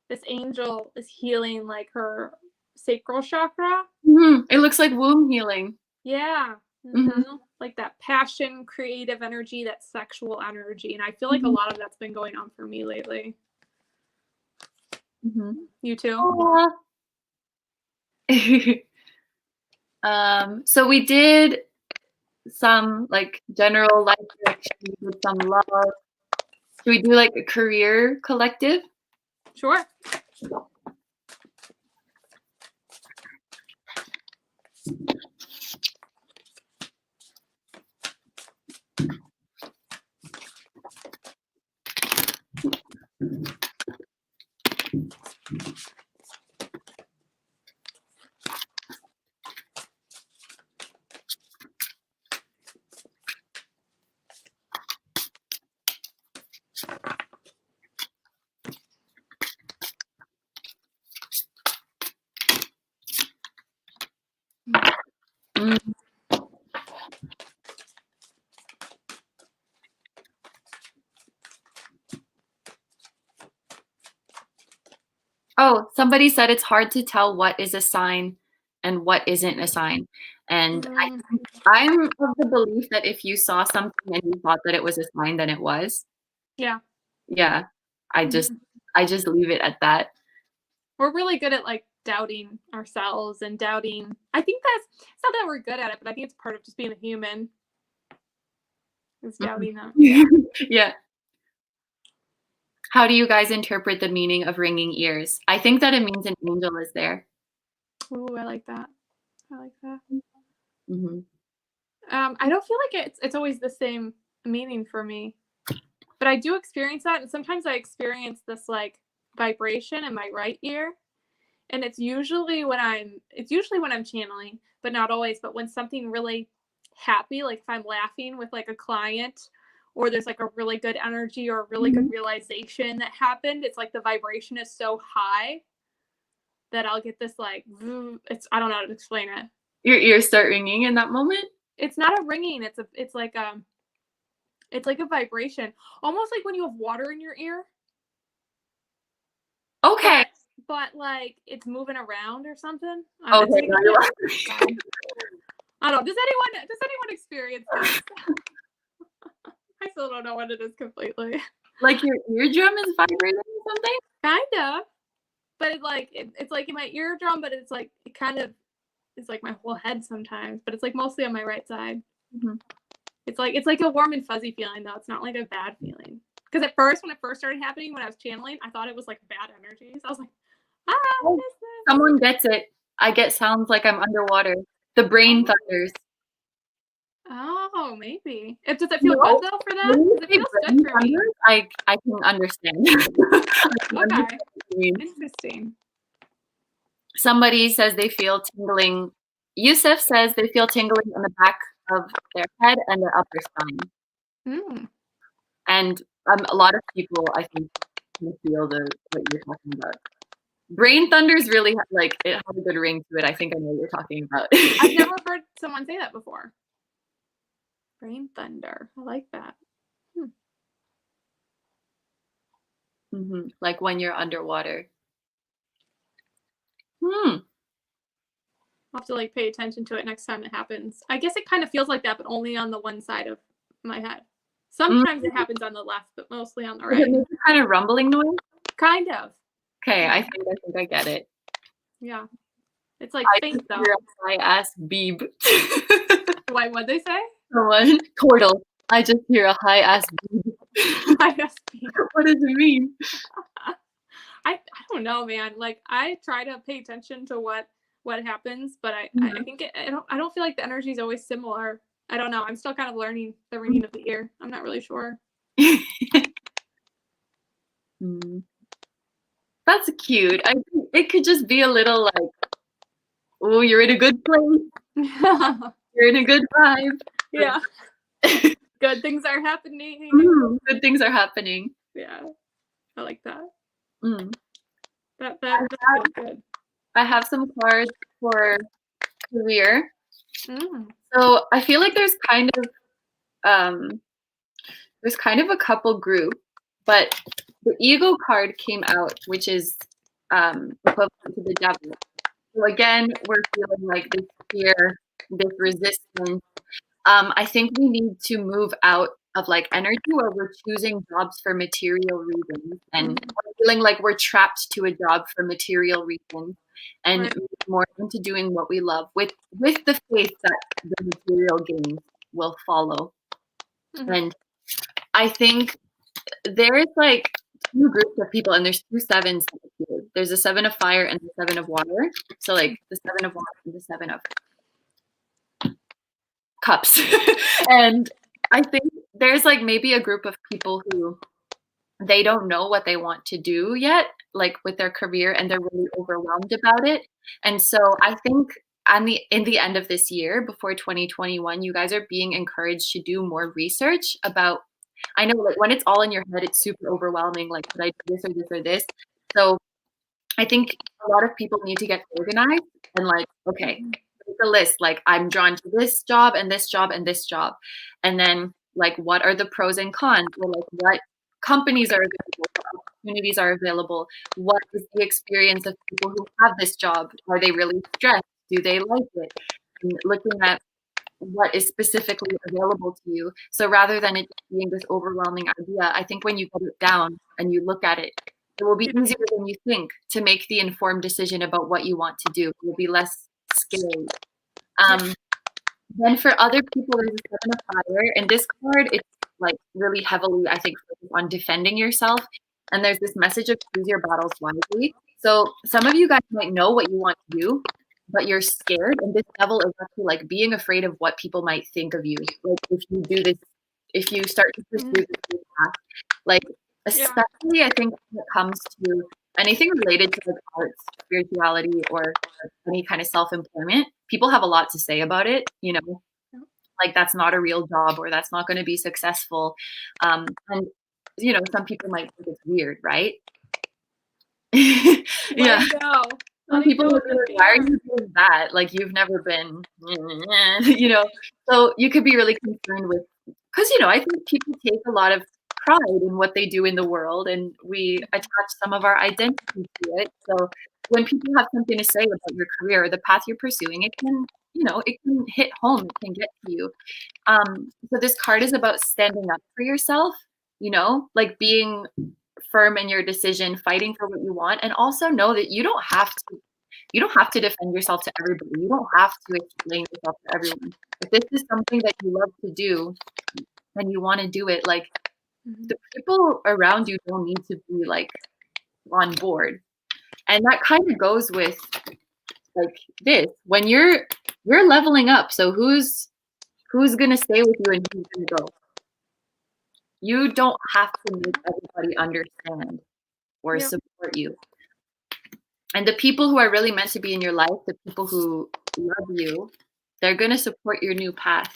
this angel is healing like her sacral chakra. Mm-hmm. It looks like womb healing. Yeah. Mm-hmm. Like that passion, creative energy, that sexual energy. And I feel like a lot of that's been going on for me lately. Mm-hmm. You too? So we did some like general life direction with some love. Should we do like a career collective? Sure. Oh, somebody said it's hard to tell what is a sign and what isn't a sign. And I'm of the belief that if you saw something and you thought that it was a sign, then it was. Yeah. Yeah. I just leave it at that. We're really good at like doubting ourselves and doubting. I think it's not that we're good at it, but I think it's part of just being a human. Is doubting that. Yeah. How do you guys interpret the meaning of ringing ears? I think that it means an angel is there. Ooh, I like that. I like that. Mm-hmm. I don't feel like it's always the same meaning for me, but I do experience that, and sometimes I experience this like vibration in my right ear, and it's usually when I'm channeling, but not always. But when something really happy, like if I'm laughing with like a client, or there's like a really good energy or a really good realization that happened, it's like the vibration is so high that I'll get this like, I don't know how to explain it. Your ears start ringing in that moment? It's not a ringing. It's like a vibration, almost like when you have water in your ear. Okay. But like it's moving around or something. Okay. I don't know. Does anyone experience this? I still don't know what it is completely. Like your eardrum is vibrating or something? Kinda. But it's like in my eardrum, but it's like it's like my whole head sometimes, but it's like mostly on my right side. Mm-hmm. It's like a warm and fuzzy feeling though. It's not like a bad feeling. Because at first, when it first started happening, when I was channeling, I thought it was like bad energy. So I was like, what is this? Someone gets it. I get sounds like I'm underwater. The brain thunders. Oh, maybe. Does it feel good though for that? Because it feels good for me. I can understand. Okay. Interesting. Somebody says they feel tingling. Yusuf says they feel tingling on the back of their head and their upper spine. And a lot of people, I think, can feel what you're talking about. Brain thunders really like it has a good ring to it. I think I know what you're talking about. I've never heard someone say that before. Brain thunder. I like that. Like when you're underwater. I'll have to like pay attention to it next time it happens. I guess it kind of feels like that, but only on the one side of my head. Sometimes it happens on the left, but mostly on the right. Kind of rumbling noise? Kind of. Okay, I think I get it. Yeah. It's like faint though. I asked Beeb. Why, what'd they say? Someone, Portal. I just hear a high ass Beeb. High ass Beeb. What does it mean? I don't know, man. Like I try to pay attention to what happens, but I think I don't feel like the energy is always similar. I don't know. I'm still kind of learning the ringing of the ear. I'm not really sure. That's cute. I think it could just be a little like, oh, you're in a good place. You're in a good vibe. Yeah. Good things are happening. Good things are happening. Yeah. I like that. That's good. I have some cards for career. So I feel like there's kind of a couple group, but the ego card came out, which is equivalent to the devil. So again, we're feeling like this fear, this resistance. I think we need to move out of like energy where we're choosing jobs for material reasons and we're feeling like we're trapped to a job for material reasons and move more into doing what we love with the faith that the material gains will follow. And I think there's like two groups of people and there's two sevens. There's a 7 of fire and the 7 of water. So like the 7 of water and the 7 of cups. And I think there's like maybe a group of people who they don't know what they want to do yet, like with their career, and they're really overwhelmed about it. And so I think in the end of this year, before 2021, you guys are being encouraged to do more research about, I know like when it's all in your head, it's super overwhelming. Like, should I do this or this or this? So I think a lot of people need to get organized and like, okay, make a list. Like I'm drawn to this job and this job and this job. And then like, what are the pros and cons? Or like what companies are available? opportunities are available? What is the experience of people who have this job? Are they really stressed? Do they like it? And looking at what is specifically available to you. So rather than it being this overwhelming idea, I think when you get it down and you look at it, it will be easier than you think to make the informed decision about what you want to do. It will be less scary. Then for other people, there's a Seven of Fire, and this card, it's like really heavily, I think, focused on defending yourself. And there's this message of choose your battles wisely. So some of you guys might know what you want to do, but you're scared. And this devil is actually like being afraid of what people might think of you. Like if you do this, if you start to pursue this path, like especially I think when it comes to anything related to like arts, spirituality, or any kind of self-employment, people have a lot to say about it, you know, like that's not a real job or that's not going to be successful. And, you know, some people might think it's weird, right? Yeah. Some people would be like, why are you doing that? Like you've never been, you know, so you could be really concerned with, because, you know, I think people take a lot of pride in what they do in the world and we attach some of our identity to it. So when people have something to say about your career or the path you're pursuing, it can, you know, it can hit home, it can get to you. So this card is about standing up for yourself, you know, like being firm in your decision, fighting for what you want, and also know that you don't have to defend yourself to everybody. You don't have to explain yourself to everyone. If this is something that you love to do and you want to do it, like the people around you don't need to be like on board. And that kind of goes with like this, when you're leveling up, so who's gonna stay with you and who's gonna go? You don't have to make everybody understand or support you. And the people who are really meant to be in your life, the people who love you, they're gonna support your new path.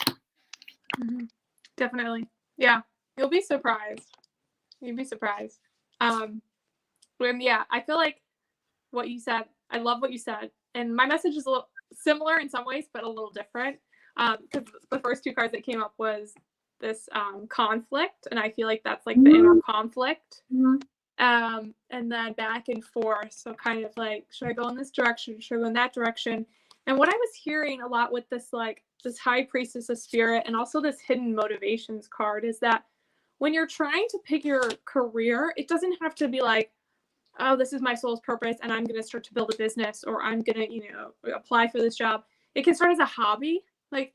Definitely. Yeah. You'll be surprised. You'd be surprised. I feel like what you said, I love what you said. And my message is a little similar in some ways, but a little different. Because the first two cards that came up was this conflict. And I feel like that's like the inner conflict. And then back and forth. So kind of like, should I go in this direction? Should I go in that direction? And what I was hearing a lot with this, like this High Priestess of Spirit and also this Hidden Motivations card is that when you're trying to pick your career, it doesn't have to be like, oh, this is my soul's purpose and I'm going to start to build a business or I'm going to, you know, apply for this job. It can start as a hobby. Like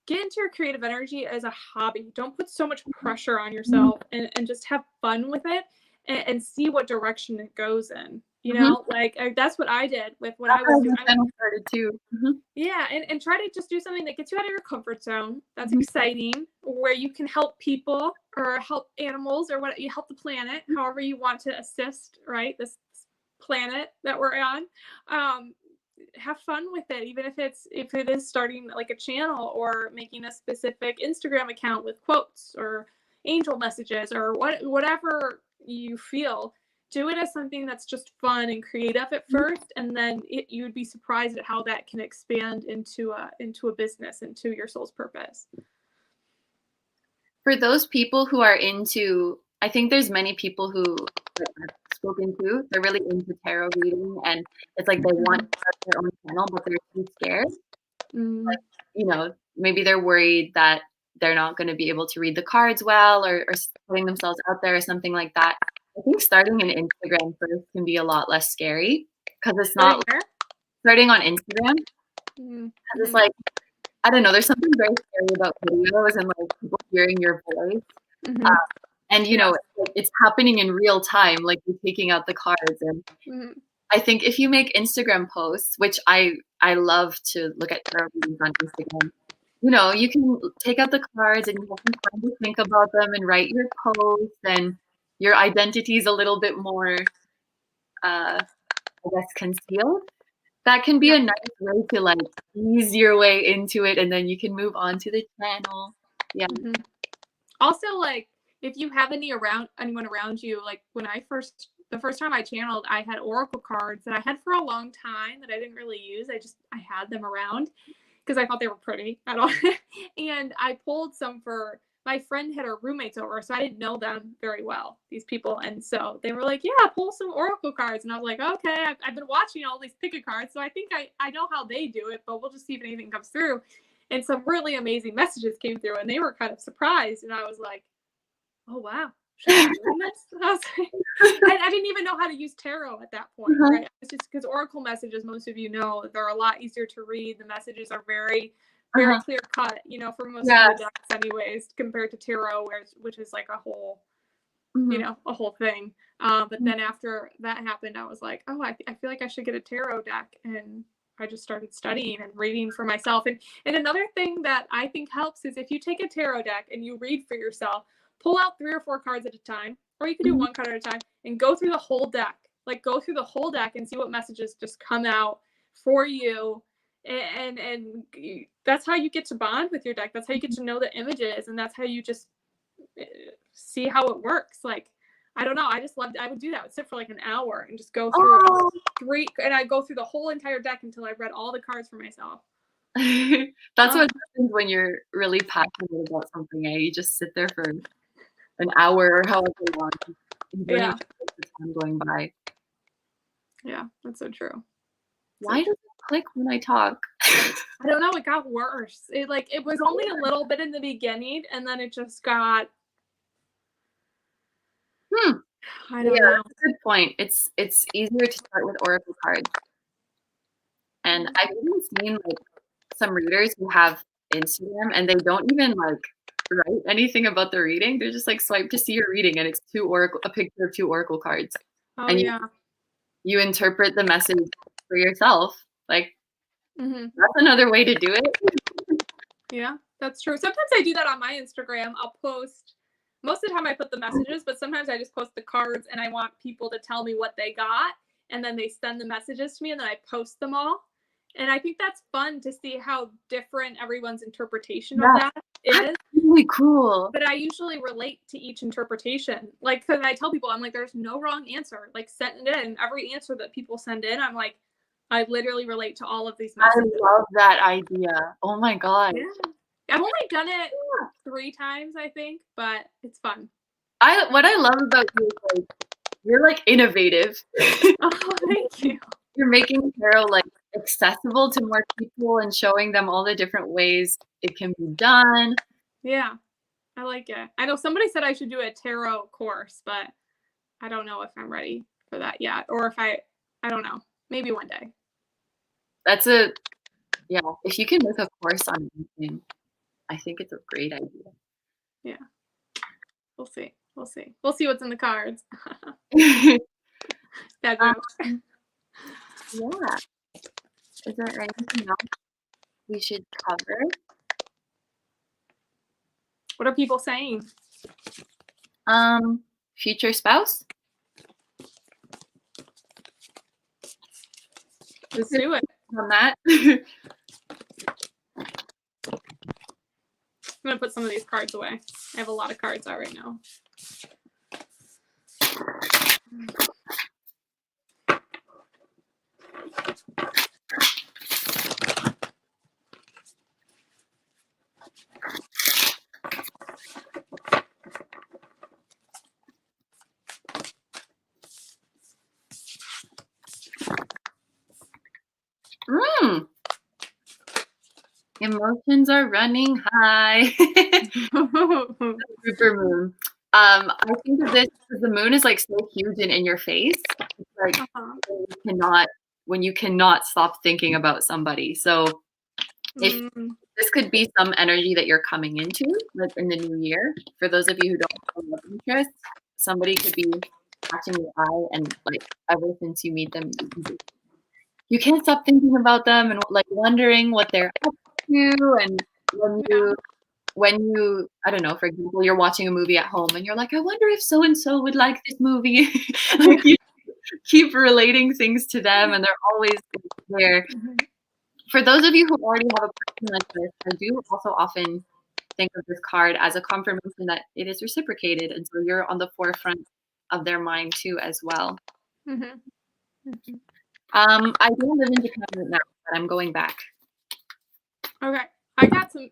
get into your creative energy as a hobby. Don't put so much pressure on yourself and just have fun with it and see what direction it goes in. You know, like that's what I did with what I was doing. I started too. Yeah, and try to just do something that gets you out of your comfort zone. That's exciting, where you can help people or help animals or what you help the planet, however you want to assist, right? This planet that we're on. Have fun with it, even if it is starting like a channel or making a specific Instagram account with quotes or angel messages or whatever you feel. Do it as something that's just fun and creative at first, and then you would be surprised at how that can expand into a business, into your soul's purpose. For those people who are into, I think there's many people who I've spoken to, they're really into tarot reading, and it's like they want to start their own channel, but they're too scared. Like, you know, maybe they're worried that they're not going to be able to read the cards well or putting themselves out there or something like that. I think starting an Instagram first can be a lot less scary because it's not starting on Instagram. It's like, I don't know, there's something very scary about videos and like people hearing your voice. And, you know, it's happening in real time, like you're taking out the cards. And I think if you make Instagram posts, which I love to look at tarot readings on Instagram, you know, you can take out the cards and you have some time to think about them and write your post, and your identity is a little bit more, I guess, concealed. That can be a nice way to like ease your way into it, and then you can move on to the channel. Yeah. Also, like if you have anyone around you, like the first time I channeled, I had oracle cards that I had for a long time that I didn't really use. I had them around because I thought they were pretty at all. And I pulled some for my friend had her roommates over, so I didn't know them very well, these people. And so they were like, yeah, pull some oracle cards. And I was like, okay, I've been watching all these pick a cards, so I think I know how they do it, but we'll just see if anything comes through. And some really amazing messages came through, and they were kind of surprised. And I was like, oh, wow. Should I be doing this? I was like, I didn't even know how to use tarot at that point, right? It's just because oracle messages, most of you know, they're a lot easier to read. The messages are very clear cut, you know, for most of the decks anyways, compared to tarot, which is like a whole, you know, a whole thing. But then after that happened, I was like, oh, I feel like I should get a tarot deck. And I just started studying and reading for myself. And another thing that I think helps is if you take a tarot deck and you read for yourself, pull out 3 or 4 cards at a time, or you can do 1 card at a time and go through the whole deck. Like go through the whole deck and see what messages just come out for you. And that's how you get to bond with your deck. That's how you get to know the images, and that's how you just see how it works. Like, I don't know. I just loved it. I would do that. I would sit for like an hour and just go through 3, and I'd go through the whole entire deck until I read all the cards for myself. That's what happens when you're really passionate about something. You just sit there for an hour or however long. Yeah. The time going by. Yeah, that's so true. Why does it click when I talk? I don't know. It got worse. It was only a little bit in the beginning, and then it just got. I don't know. That's a good point. It's easier to start with oracle cards, and I've even seen like some readers who have Instagram and they don't even like write anything about the reading. They're just like swipe to see your reading, and it's a picture of 2 oracle cards. Oh, and yeah. You interpret the message for yourself. Like that's another way to do it. Yeah, that's true. Sometimes I do that on my Instagram. I'll post, most of the time I put the messages, but sometimes I just post the cards and I want people to tell me what they got, and then they send the messages to me and then I post them all. And I think that's fun to see how different everyone's interpretation of that is. That's really cool. But I usually relate to each interpretation. Like, because I tell people, I'm like, there's no wrong answer. Like, send it in. Every answer that people send in, I'm like, I literally relate to all of these messages. I love that idea. Oh my God. Yeah. I've only done it 3 times, I think, but it's fun. What I love about you is like, you're like innovative. Oh, thank you. You're making tarot like accessible to more people and showing them all the different ways it can be done. Yeah, I like it. I know somebody said I should do a tarot course, but I don't know if I'm ready for that yet, or if I don't know, maybe one day. If you can make a course on anything, I think it's a great idea. Yeah, we'll see. We'll see what's in the cards. Bad joke. Yeah. Is there anything else we should cover? What are people saying? Future spouse? Let's do it. On that. I'm gonna put some of these cards away. I have a lot of cards out right now. Emotions are running high. Super moon. I think of this because the moon is like so huge and in your face. It's like when you cannot stop thinking about somebody. So if this could be some energy that you're coming into, like in the new year. For those of you who don't have love interest, somebody could be catching your eye, and like ever since you meet them, you can't stop thinking about them and like wondering what they're up to. And when you I don't know, for example, you're watching a movie at home and you're like, I wonder if so and so would like this movie. Like you keep relating things to them, and they're always there. For those of you who already have a person like this, I do also often think of this card as a confirmation that it is reciprocated, and so you're on the forefront of their mind too as well. I do live in Japan right now, but I'm going back. Okay, I got some.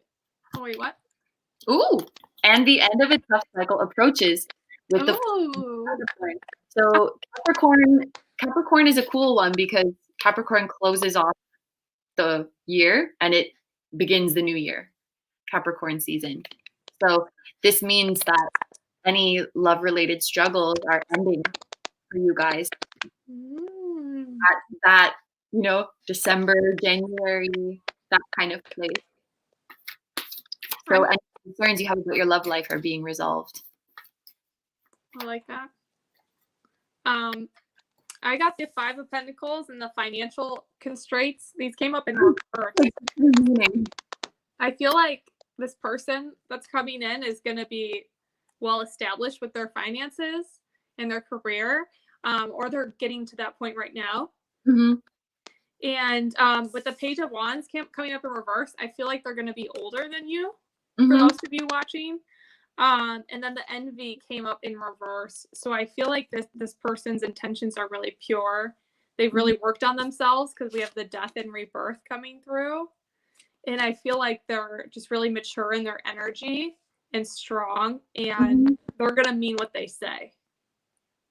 Oh wait, what? Ooh, and the end of a tough cycle approaches with the Capricorn. So Capricorn is a cool one because Capricorn closes off the year and it begins the new year, Capricorn season. So this means that any love-related struggles are ending for you guys. At that, you know, December, January, that kind of place. So any concerns you have about your love life are being resolved. I like that. I got the 5 of Pentacles and the financial constraints. These came up in reverse. I feel like this person that's coming in is going to be well established with their finances and their career, or they're getting to that point right now. And with the Page of Wands coming up in reverse, I feel like they're going to be older than you, for most of you watching. And then the Envy came up in reverse. So I feel like this person's intentions are really pure. They've really worked on themselves because we have the Death and Rebirth coming through. And I feel like they're just really mature in their energy and strong, and they're going to mean what they say.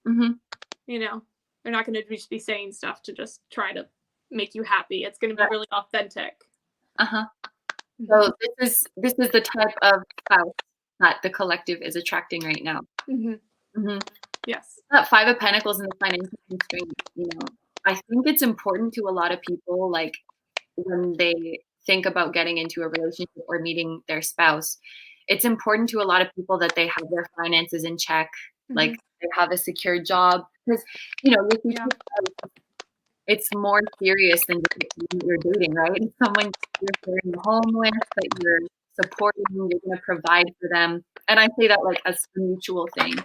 You know, they're not going to just be saying stuff to just try to make you happy. It's going to be really authentic. So this is the type of spouse that the collective is attracting right now. Yes. That 5 of Pentacles and the financial constraint, you know, I think it's important to a lot of people, like when they think about getting into a relationship or meeting their spouse, it's important to a lot of people that they have their finances in check, like they have a secure job, because, you know, with your spouse, it's more serious than just you're dating, right? It's someone you're sharing a home with, that you're supporting, you're going to provide for them. And I say that like as a mutual thing.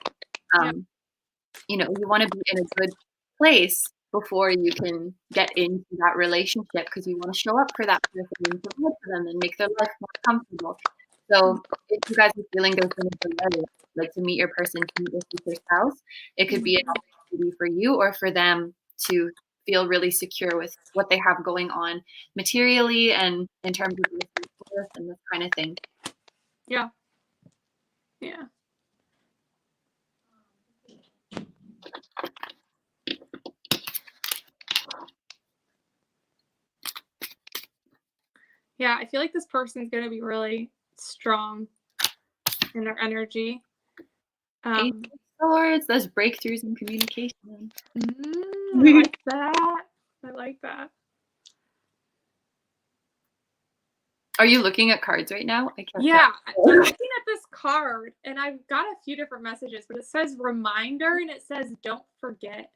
You know, you want to be in a good place before you can get into that relationship, because you want to show up for that person and provide for them and make their life more comfortable. So if you guys are feeling there's been a delay, like to meet your person, to meet your future spouse, it could be an opportunity for you or for them to feel really secure with what they have going on materially and in terms of relationships and this kind of thing. Yeah. Yeah, I feel like this person's going to be really strong in their energy. Eight of Swords, those breakthroughs in communication. I like that. I like that. Are you looking at cards right now? I can't. Yeah, I'm looking at this card, and I've got a few different messages, but it says reminder, and it says don't forget.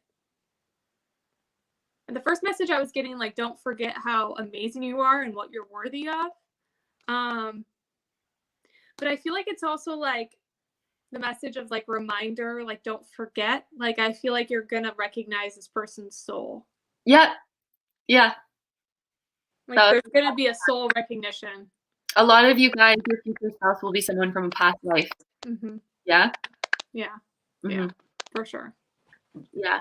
And the first message I was getting, like, don't forget how amazing you are and what you're worthy of. But I feel like it's also like the message of like reminder, like don't forget. Like I feel like you're gonna recognize this person's soul. Yeah. Like there's gonna be a soul recognition. A lot of you guys, your future spouse will be someone from a past life. Yeah, for sure. Yeah.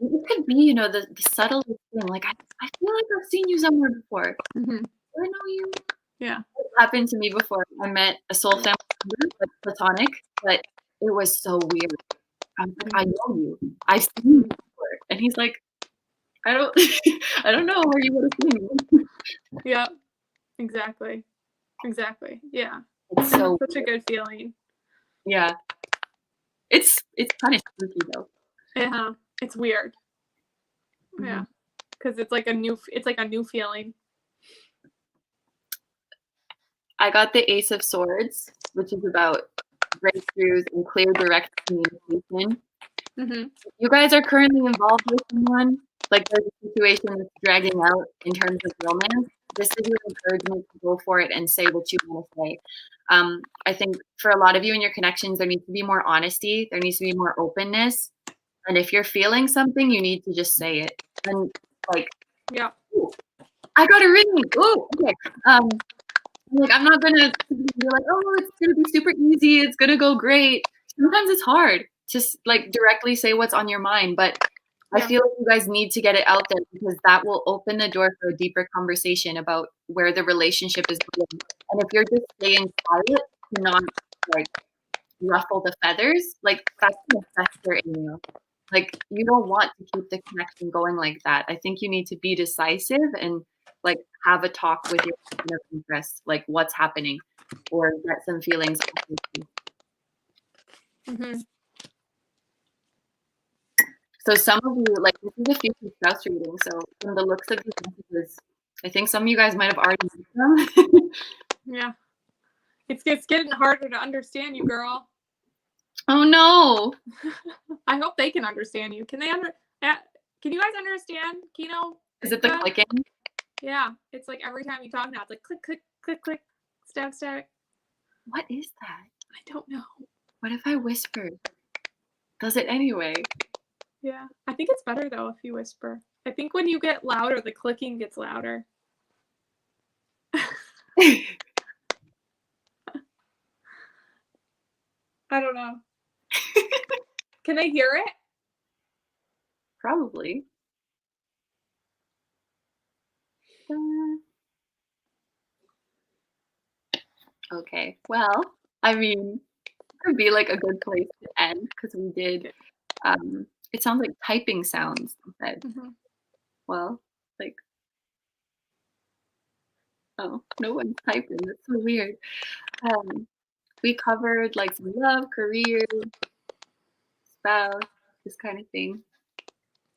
And it could be, you know, the subtle thing. Like, I feel like I've seen you somewhere before. Do I know you? Yeah. It happened to me before. I met a soul family member, like platonic, but it was so weird. I'm like, I know you. I've seen you before. And he's like, I don't know where you would have seen me. Yeah. Exactly. Yeah. It's so such a good feeling. Yeah. It's kind of spooky though. Yeah. It's weird. Yeah. Because it's like a new feeling. I got the Ace of Swords, which is about breakthroughs and clear, direct communication. You guys are currently involved with someone, like there's a situation that's dragging out in terms of romance. This is your encouragement to go for it and say what you want to say. I think for a lot of you in your connections, there needs to be more honesty. There needs to be more openness. And if you're feeling something, you need to just say it. And like, yeah, I got a reading. Oh, okay. Like I'm not gonna be like, oh, it's gonna be super easy. It's gonna go great. Sometimes it's hard to like directly say what's on your mind, but I feel like you guys need to get it out there because that will open the door for a deeper conversation about where the relationship is going. And if you're just staying quiet to not like ruffle the feathers, like that's gonna fester in you. Like you don't want to keep the connection going like that. I think you need to be decisive and like have a talk with your partner of interest, like what's happening, or get some feelings. Mm-hmm. So some of you, like this is a future spouse reading. So from the looks of these messages, I think some of you guys might have already met them. Yeah. It's getting harder to understand you, girl. Oh no. I hope they can understand you. Can you guys understand Kino? Is it the clicking? Yeah. It's like every time you talk now, it's like click, click, click, click, stab, stab. What is that? I don't know. What if I whispered? Does it anyway? Yeah. I think it's better though if you whisper. I think when you get louder, the clicking gets louder. I don't know. Can I hear it? Probably. Okay. Well, I mean, it could be like a good place to end because we did. It sounds like typing sounds instead. Mm-hmm. Well, like, oh, no one's typing. That's so weird. We covered like some love, career, spouse, this kind of thing.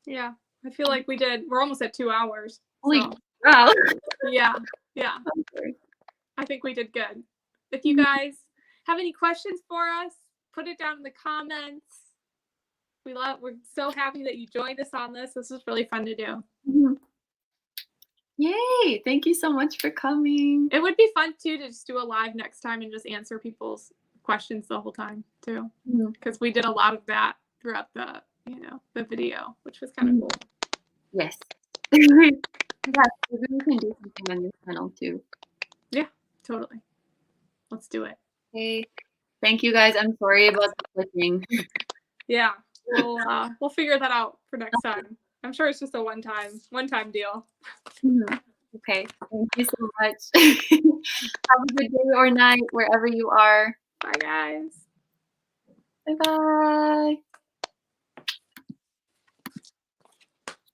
Yeah. I feel like we're almost at 2 hours. Holy so. wow. Yeah. Okay. I think we did good. If you guys have any questions for us, put it down in the comments. We're so happy that you joined us on this. This was really fun to do. Mm-hmm. Yay! Thank you so much for coming. It would be fun too to just do a live next time and just answer people's questions the whole time too, because we did a lot of that throughout the video, which was kind of cool. Yes. Yeah, maybe we can do something on your channel too. Yeah, totally. Let's do it. Okay. Thank you guys. I'm sorry about the clicking. Yeah, we'll figure that out for next time. I'm sure it's just a one-time deal. Okay. Thank you so much. Have a good day or night wherever you are. Bye, guys. Bye-bye.